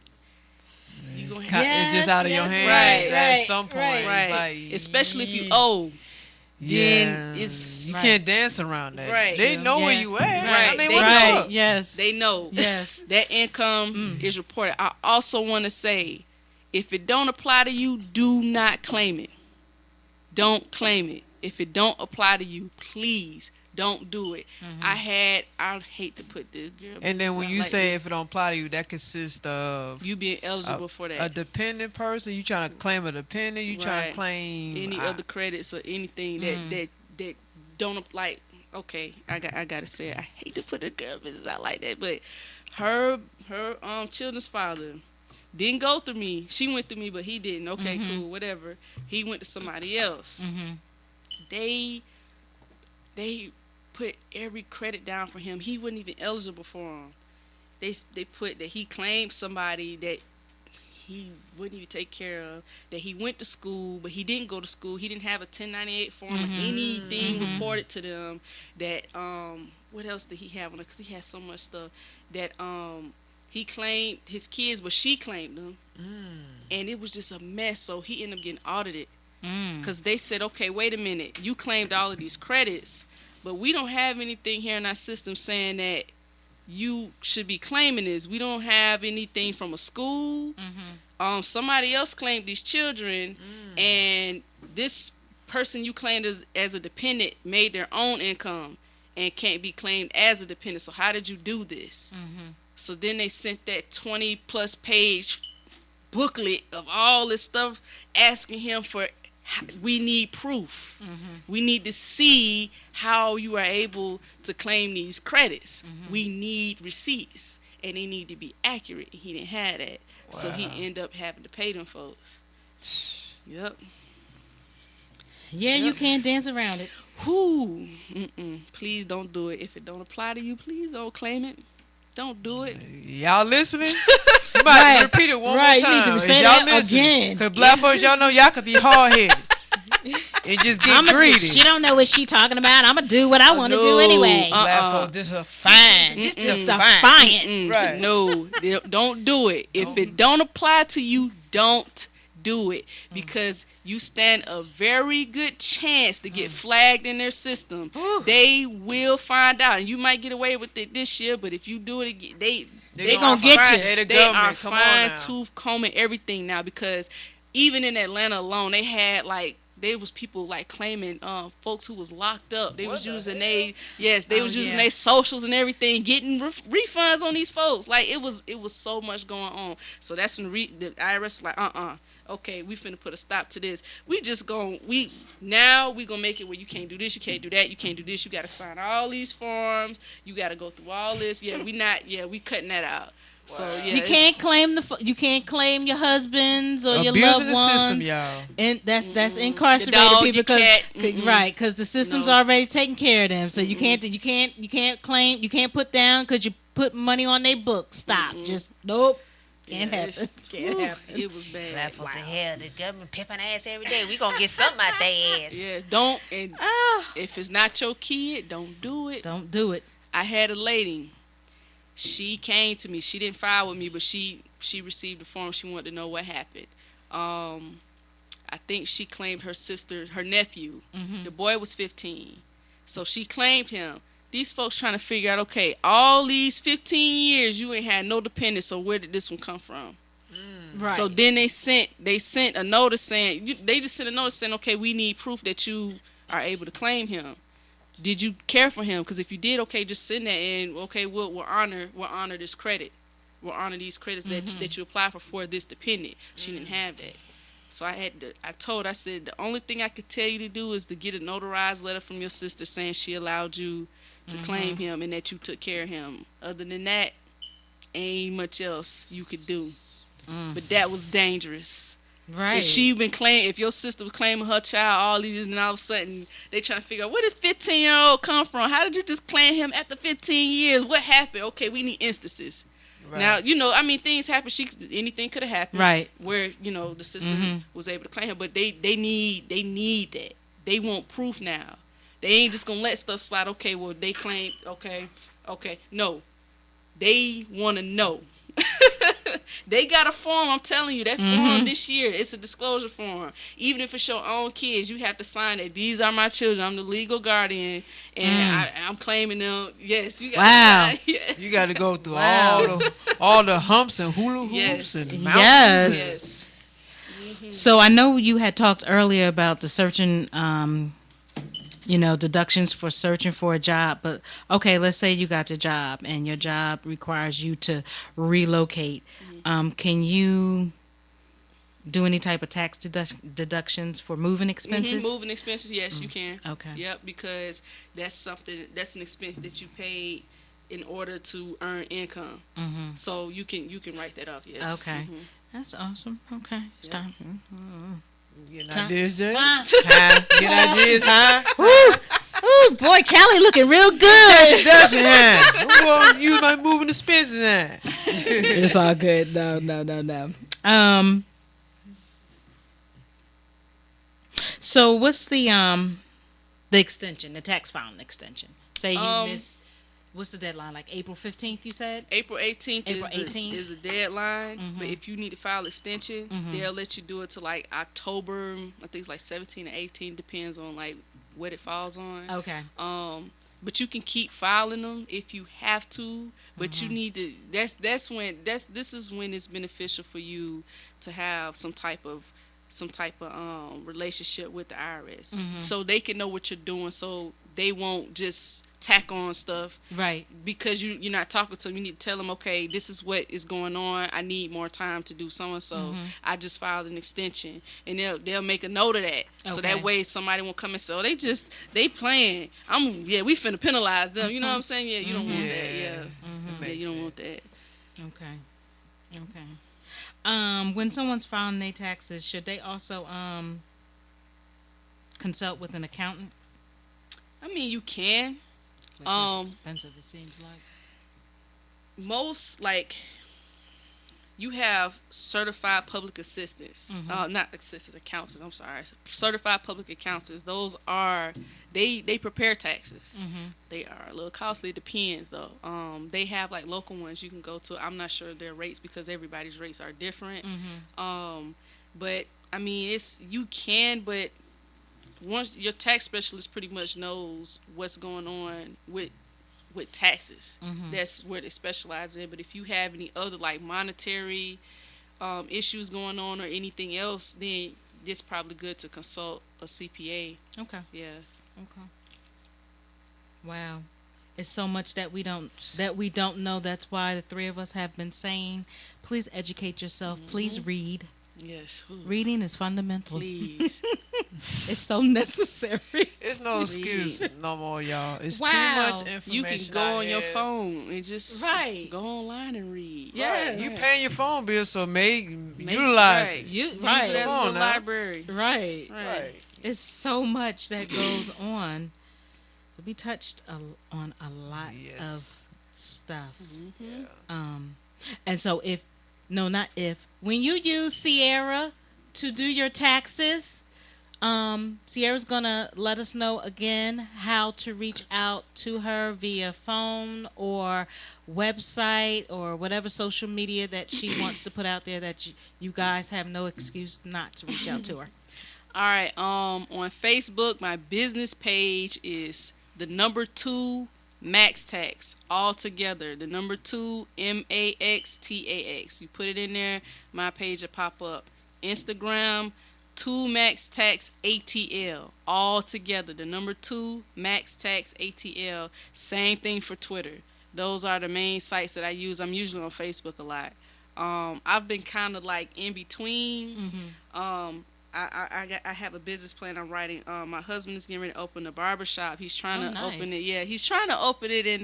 It's just out of your hands at some point. Right. Like, especially if you owe. Then you can't dance around that. Right. They know where you at. Right. I mean, They know. Yes. They know. Yes. That income is reported. I also want to say, if it don't apply to you, do not claim it. Don't claim it. If it don't apply to you, please don't do it. I hate to put this, girl. And then when you like say if it don't apply to you, that consists of you being eligible for that. A dependent person. You trying to claim a dependent. You trying to claim any other credits or anything that don't apply. okay, I gotta say it. I hate to put a girl business out like that, but her children's father didn't go through me. She went through me, but he didn't. Okay, cool, whatever. He went to somebody else. They put every credit down for him. He wasn't even eligible for them. They put that he claimed somebody that he wouldn't even take care of, that he went to school, but he didn't go to school. He didn't have a 1098 form or anything reported to them. That, what else did he have on it? Because he had so much stuff. That he claimed his kids, but she claimed them. And it was just a mess, so he ended up getting audited. Because they said, okay, wait a minute. You claimed all of these credits, but we don't have anything here in our system saying that you should be claiming this. We don't have anything from a school. Somebody else claimed these children, and this person you claimed as a dependent made their own income and can't be claimed as a dependent. So how did you do this? So then they sent that 20-plus page booklet of all this stuff asking him for, we need proof. We need to see how you are able to claim these credits. We need receipts, and they need to be accurate. He didn't have that. So he ended up having to pay them folks. Yep. Yeah, you can't dance around it. Whoo. Please don't do it. If it don't apply to you, please don't claim it. Don't do it. Y'all listening? You might repeat it one more time. You need to say that again. Because black folks, y'all know y'all could be hard-headed. And just get greedy. She don't know what she talking about. I'm going to do what I want to do anyway. Black folks, this is fine. This is fine. Right. No, don't do it. If it don't apply to you, don't do it. Because you stand a very good chance to get flagged in their system. They will find out. And you might get away with it this year, but if you do it again, they gonna get you. They are fine-tooth combing everything now, because even in Atlanta alone, they had there was people claiming folks who was locked up. They was using their socials and everything, getting refunds on these folks. It was so much going on. So that's when the IRS was okay, we finna put a stop to this. We gonna make it where you can't do this, you can't do that, you can't do this. You gotta sign all these forms. You gotta go through all this. We cutting that out. Wow. So you can't claim your husbands or your loved ones. The system, y'all. And that's incarcerated people because the system's already taking care of them. So you can't claim, you can't put down because you put money on their books. Stop. Just nope. Can't happen. Can't happen. It was bad. Black folks say, hell, the government pimping ass every day. We gonna get something out their ass. Yeah, don't. And if it's not your kid, don't do it. Don't do it. I had a lady. She came to me. She didn't file with me, but she received a form. She wanted to know what happened. I think she claimed her nephew. The boy was 15. So she claimed him. These folks trying to figure out, okay, all these 15 years you ain't had no dependents, so where did this one come from? Right. So then they sent a notice saying, okay, we need proof that you are able to claim him. Did you care for him? Because if you did, okay, just send that in. Okay, we'll honor this credit. We'll honor these credits that you apply for this dependent. She didn't have that. So I said, the only thing I could tell you to do is to get a notarized letter from your sister saying she allowed you to claim him and that you took care of him. Other than that, ain't much else you could do. But that was dangerous. Right. If your sister was claiming her child all these years, and all of a sudden they trying to figure out, where did 15-year-old come from? How did you just claim him after 15 years? What happened? Okay, we need instances. Right. Now, things happen. Anything could have happened. Right. Where, the sister was able to claim him, but they need that. They want proof now. They ain't just gonna let stuff slide. Okay, well they claim. Okay. No, they want to know. They got a form. I'm telling you, that form this year. It's a disclosure form. Even if it's your own kids, you have to sign it. These are my children. I'm the legal guardian, and I'm claiming them. Yes, you got to sign. Yes. You got to go through all the humps and hula hoops and mountains. Yes. So I know you had talked earlier about the searching. Deductions for searching for a job. But, okay, let's say you got the job and your job requires you to relocate. Can you do any type of tax deductions for moving expenses? Moving expenses, yes, you can. Okay. Yep, because that's an expense that you paid in order to earn income. So you can write that off. Yes. Okay. That's awesome. Okay. It's time. Getting Time. ideas, Jay? Huh? Getting ideas, huh? Ooh, boy, Callie looking real good. Deduction, huh? I'm going to use my moving expenses, huh? It's all good. No. So what's the extension, the tax filing extension? Say you miss, what's the deadline? Like April 15th, you said? April 18th, April 18th? is the deadline. But if you need to file extension, they'll let you do it to like October. I think it's like 17 or 18, depends on like what it falls on. Okay. But you can keep filing them if you have to. But you need to. This is when it's beneficial for you to have some type of relationship with the IRS, so they can know what you're doing, so they won't just tack on stuff. Right. Because you're not talking to them. You need to tell them, okay, this is what is going on. I need more time to do so and so. I just filed an extension, and they'll make a note of that. So that way somebody won't come and say, oh, they playing. We finna penalize them. You know what I'm saying? Yeah, you don't want that. Yeah, you don't want that. Okay. When someone's filing their taxes, should they also consult with an accountant? I mean, you can. Which is expensive, it seems like. Most, like, you have certified public assistants. Not assistants, accountants, I'm sorry. Certified public accountants. Those are, they prepare taxes. They are a little costly. It depends, though. They have, like, local ones you can go to. I'm not sure their rates because everybody's rates are different. But, I mean, you can, but once your tax specialist pretty much knows what's going on with taxes, that's where they specialize in. But if you have any other like monetary issues going on or anything else, then it's probably good to consult a CPA. Okay. Yeah. Okay. Wow. It's so much that we don't know. That's why the three of us have been saying, please educate yourself. Please read. Yes. Ooh. Reading is fundamental. Please. It's so necessary. It's no excuse no more, y'all. It's too Wow. much information. You can go out on your here. phone and just go online and read. Yes. You paying your phone bill, so utilize Right. it. Use it Right. as a Come on little now. library. Right. Right. It's so much that goes on. So we touched on a lot of stuff. And so when you use Ciara to do your taxes, Ciara's gonna let us know again how to reach out to her via phone or website or whatever social media that she wants to put out there, that you guys have no excuse not to reach out to her. All right. On Facebook, my business page is the number 2 Max Tax, all together. The number 2 MAXTAX. You put it in there, my page will pop up. Instagram, 2 Max Tax ATL, all together. The number 2 Max Tax ATL. Same thing for Twitter. Those are the main sites that I use. I'm usually on Facebook a lot. I've been kind of like in between. I have a business plan I'm writing. My husband is getting ready to open a barbershop. He's trying to open it. Yeah, he's trying to open it in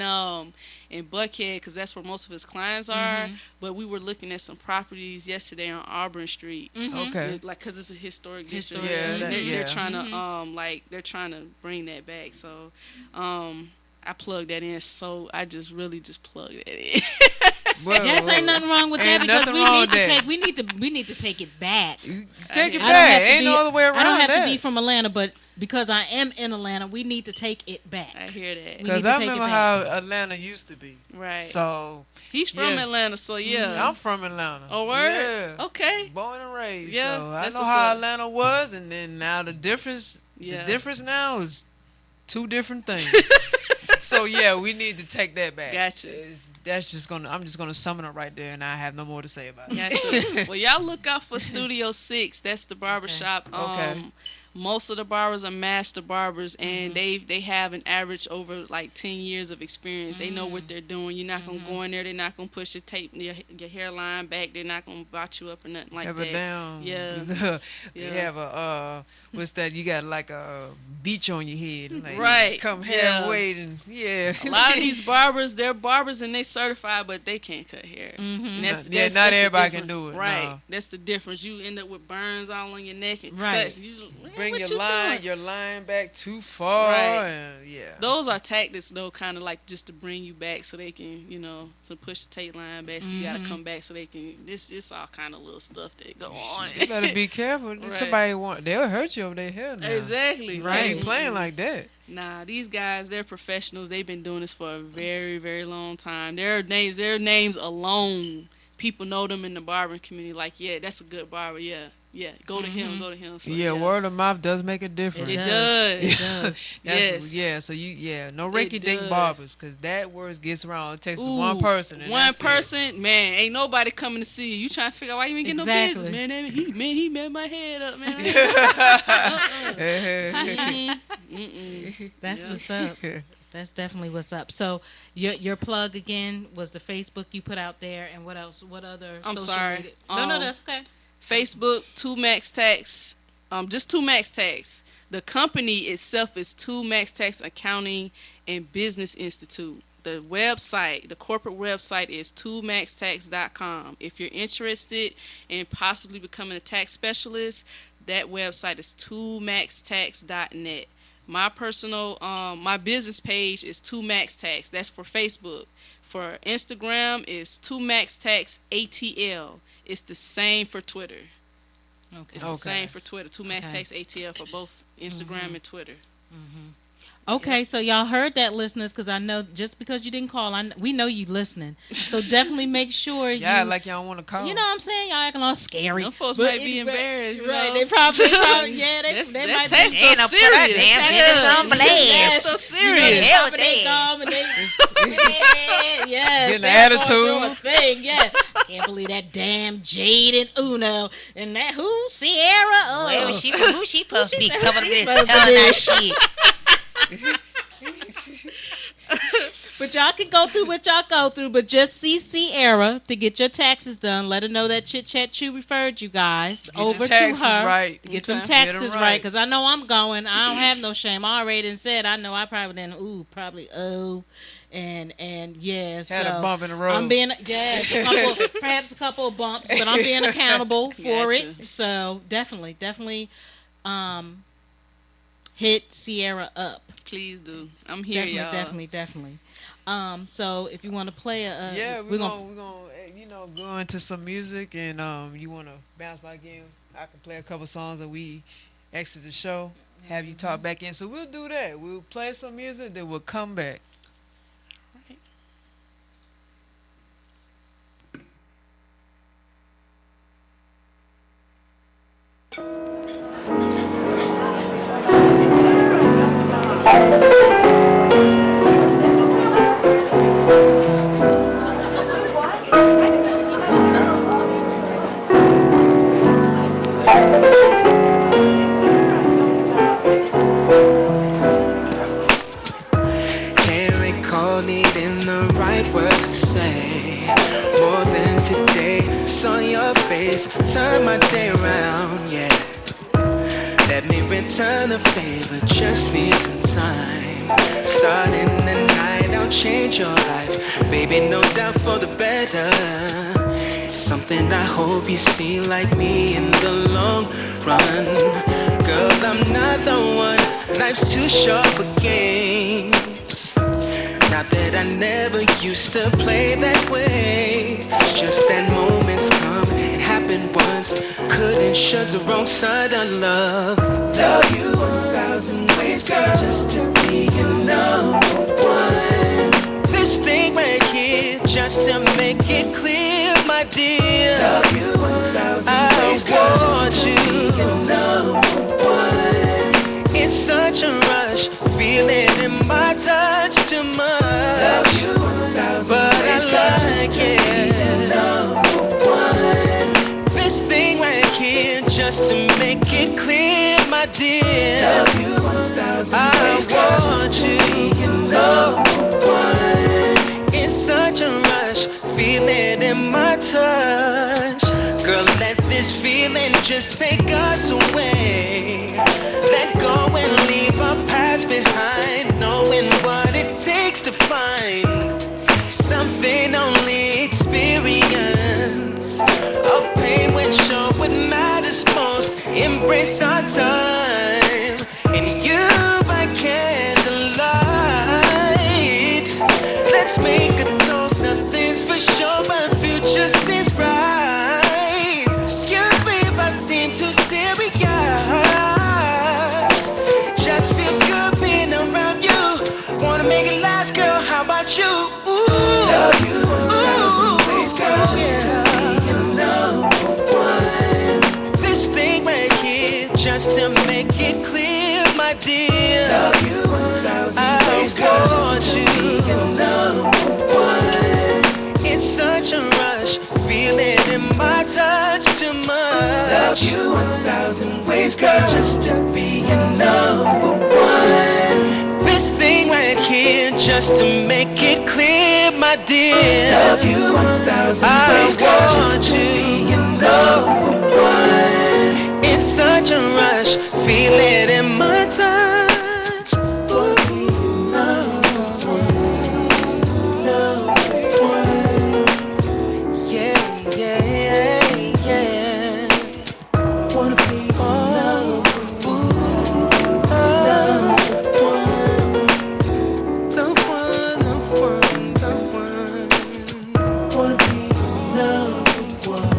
Buckhead because that's where most of his clients are. But we were looking at some properties yesterday on Auburn Street. Okay. Like, because it's a historic district. Yeah, They're trying to they're trying to bring that back. So I plugged that in. So I just plugged that in. Yes, ain't nothing wrong with that, because we need to take it back. You take it back. Ain't no other way around. I don't have to be from Atlanta, but because I am in Atlanta, we need to take it back. I hear that. Because I remember how Atlanta used to be. Right. So he's from Atlanta, so yeah. I'm from Atlanta. Oh, word? Yeah. Okay. Born and raised. Yeah, so I that's know what's how up. Atlanta was, and then now the difference. Yeah. The difference now is two different things. So yeah, we need to take that back. Gotcha. I'm just gonna sum it up right there, and I have no more to say about it. Gotcha. Well, y'all look out for Studio 6. That's the barbershop. Okay. Most of the barbers are master barbers, and they have an average over like 10 years of experience. They know what they're doing. You're not gonna go in there. They're not gonna push your tape, your hairline back. They're not gonna bot you up or nothing like have that. a down. Yeah. You have a what's that? You got like a beach on your head. Like, Right. Come Yeah. halfway and A lot of these barbers, they're barbers and they certified, but they can't cut hair. And not that's everybody the can do it. Right. No. That's the difference. You end up with burns all on your neck and Right. cuts. You, man, Bring what your you line, doing? your line back too far. Right. And, yeah. Those are tactics, though, kind of like just to bring you back so they can, to push the tape line back. So you got to come back so they can. It's all kind of little stuff that go on. You better be careful. Right. Somebody they'll hurt you over their hair now. Exactly. Right. Ain't playing like that. Nah, these guys, they're professionals. They've been doing this for a very, very long time. Their names alone, people know them in the barbering community. Like, yeah, that's a good barber. Yeah, go to him, go to him. So, Yeah, word of mouth does make a difference. It does. It does. Yes. Yeah, so no rinky dink does. barbers, because that word gets around. It takes Ooh, one person. And one that's it. person, man, ain't nobody coming to see you. You trying to figure out why you ain't getting Exactly. no business, man. He messed my head up, man. That's what's up. That's definitely what's up. So your plug again was the Facebook you put out there, and what else? What other? I'm social sorry. media? No, that's okay. Facebook, 2 Max Tax, just 2 Max Tax. The company itself is 2 Max Tax Accounting and Business Institute. The website, the corporate website is 2maxtax.com. If you're interested in possibly becoming a tax specialist, that website is 2maxtax.net. My personal, my business page is 2 Max Tax. That's for Facebook. For Instagram is 2 Max Tax ATL. It's the same for Twitter. Okay. It's the same for Twitter. 2 Max Tax ATL for both Instagram and Twitter. Okay, so y'all heard that, listeners, because I know just because you didn't call, we know you listening. So definitely make sure you. Yeah, like y'all want to call. You know what I'm saying? Y'all acting all scary. Them folks But might be anyway, embarrassed. Right? They probably yeah, they That might tax be. They ain't no put our serious. damn business on blast. That's so serious. Hell with They that. come and they, yes, Getting that's attitude. all your thing, yeah. Can't believe that damn Jade and Uno and that who Ciara. Oh. Who she supposed to be said coming who she to this supposed to telling be? our shit? But y'all can go through what y'all go through, but just see Ciara to get your taxes done. Let her know that Chit Chat Chew referred you guys Get your over to taxes her. right. Get Okay. them taxes Get 'em right, right. because I know I'm going. I don't have no shame. I already done said I know I probably didn't, and yeah. Had so a bump in the road. I'm being perhaps a couple of bumps, but I'm being accountable for Gotcha. it. So definitely, hit Ciara up. Please do. I'm here, y'all. Definitely. So if you want to play Yeah, we're we're gonna gonna go into some music, and you want to bounce back in. I can play a couple songs that we exit the show, have you talk back in. So we'll do that. We'll play some music, then we'll come back. Can't recall needing the right words to say. More than today, saw your face, turn my day around, yeah. Let me return the favor, just need some time. Starting the night, I'll change your life. Baby, no doubt for the better. It's something I hope you see like me in the long run. Girl, I'm not the one, life's too short for games. Not that I never used to play that way. It's just that moments come, it happened once. Couldn't shut the wrong side of love. Love you 1,000 ways, girl, just to be your number one. This thing right here, just to make it clear, my dear. Love you 1,000 ways, girl, just to be your number one. It's such a rush, feeling in my touch too much. Love you 1,000 but ways, I like it. This thing right here just to make it clear, my dear. Love you 1,000 ways, girl, just to be your number one. In such a rush, feel it in my touch. Girl, let this feeling just take us away. Let go and leave our past behind, knowing what it takes to find something only experience of pain when show what matters most. Embrace our time and you by candlelight. Let's make a toast, nothing's for sure, but future seems bright. Excuse me if I seem too serious. Just feels good being around you. Wanna make it last, girl, how about you? Ooh. Love you 1,000 ways, girl, just to be your number one. This thing right here, just to make it clear, my dear. Love you 1,000 ways, girl, just to be your number one. It's such a rush, feel it in my touch too much. Love you 1,000 ways, girl, just to be your number one. This thing right here, just to make it clear, my dear. Love you 1,000 ways, girl, just to be your number one. It's such a rush, feel it in my touch. Wanna be your number one. Yeah, yeah, yeah. Wanna be your number one. The one. Wanna be number one. Wanna be number one.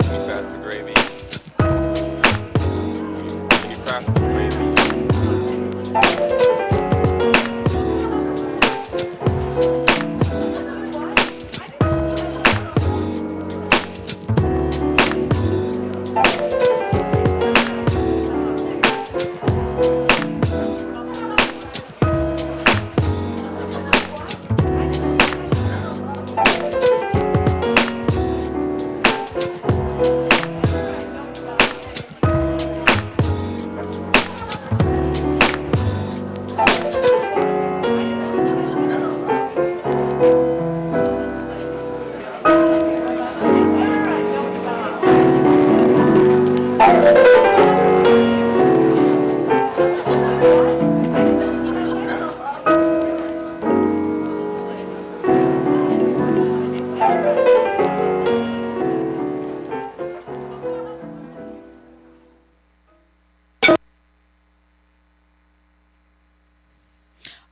Can you pass the gravy? Can you pass the gravy?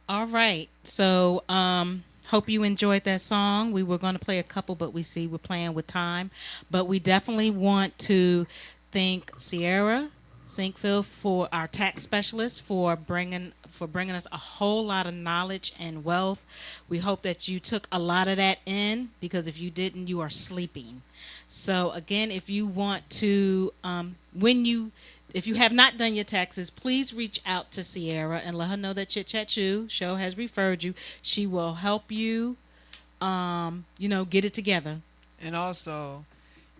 All right. So, hope you enjoyed that song. We were going to play a couple, but we see we're playing with time. But we definitely want to thank Ciara Sinkfield, for our tax specialist, for bringing us a whole lot of knowledge and wealth. We hope that you took a lot of that in, because if you didn't, you are sleeping. So again, if you want to, if you have not done your taxes, please reach out to Ciara and let her know that Chit Chat Chew show has referred you. She will help you, get it together. And also,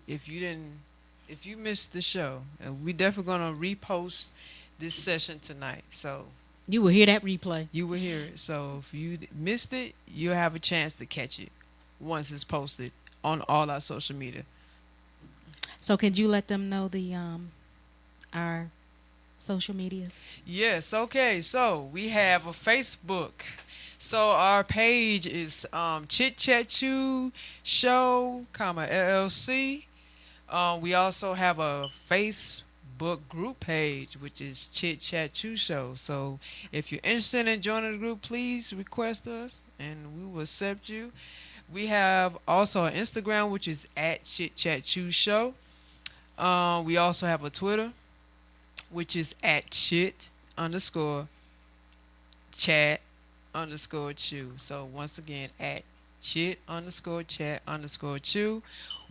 if you missed the show, we definitely gonna repost this session tonight. So you will hear that replay. You will hear it. So if you missed it, you'll have a chance to catch it once it's posted on all our social media. So could you let them know the our social medias? Yes. Okay. So we have a Facebook. So our page is Chit Chat Chew Show, LLC. We also have a Facebook group page, which is Chit Chat Chew Show. So if you're interested in joining the group, please request us and we will accept you. We have also an Instagram, which is at Chit Chat Chew Show. We also have a Twitter, which is at Chit_Chat_Chew. So once again, at Chit_Chat_Chew.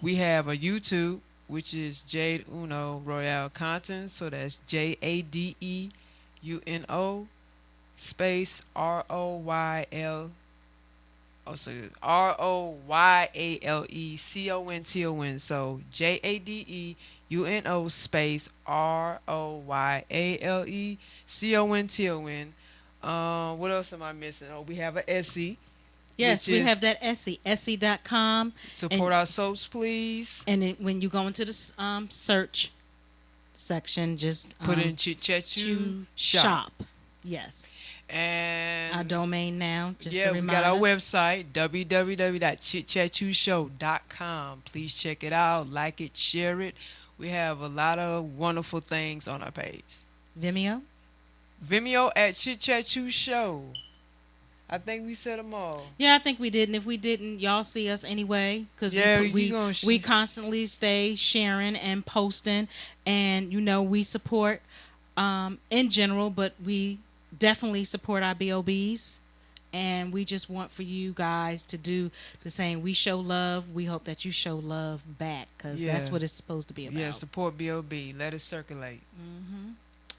We have a YouTube, which is Jade Uno Royale Content. So that's JADEUNO space ROYL. Oh, so ROYALECONTON. So JADEUNO space ROYALECONTON. What else am I missing? Oh, we have a Essie. Yes, we have that Essie, Essie.com. Support our soaps, please. And when you go into the search section, just put in Chit Chat Chew Shop. Yes. And our domain now, just yeah, a we reminder. got our website, www.chitchatchewshow.com. Please check it out, like it, share it. We have a lot of wonderful things on our page. Vimeo at Chit Chat Chew Show. I think we said them all. Yeah, I think we did. And if we didn't, y'all see us anyway. Because we constantly stay sharing and posting. And, we support in general, but we definitely support our BOBs. And we just want for you guys to do the same. We show love. We hope that you show love back. Because that's what it's supposed to be about. Yeah, support BOB. Let it circulate. Mm-hmm.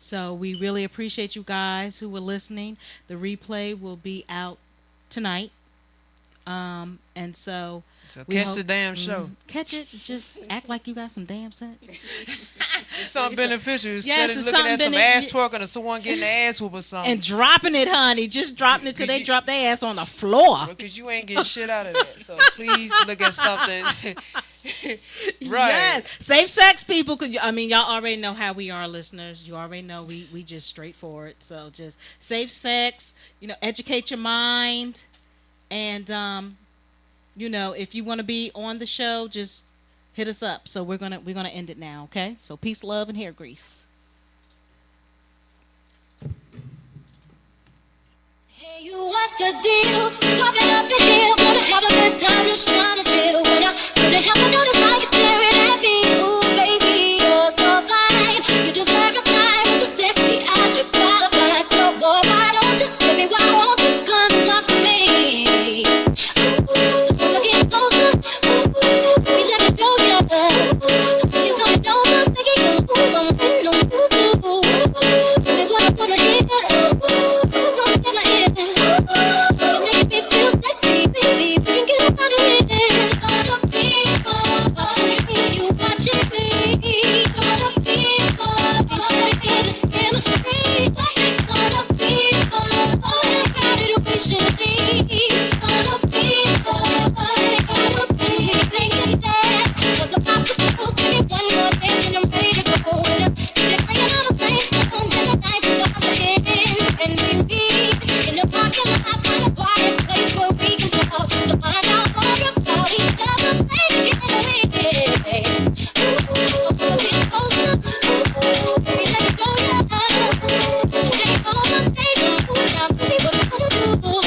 So we really appreciate you guys who were listening. The replay will be out tonight. And so catch the damn show. Catch it. Just act like you got some damn sense. It's something beneficial. Instead of looking at some ass twerking or someone getting their ass whooped or something. And dropping it, honey. Just dropping it till they drop their ass on the floor. Because you ain't getting shit out of that. So please look at something. Right. Yes. Safe sex, people. Y'all already know how we are, listeners. You already know we just straightforward. So just safe sex. Educate your mind, and if you want to be on the show, just hit us up. So we're gonna end it now. Okay. So peace, love, and hair grease. Hey, you, what's the deal? Popping up in here, wanna have a good time, just trying to chill. When I couldn't help but notice how you staring at me. Ooh, baby, you're so fine. You deserve my time, but you're sexy as you're qualified. So boy, why don't you, baby, why won't you come and talk to me? Ooh, get closer. Ooh, baby, let me show you. You coming over, making you move, I'm waiting on you too. Baby, what I wanna hear. Ooh.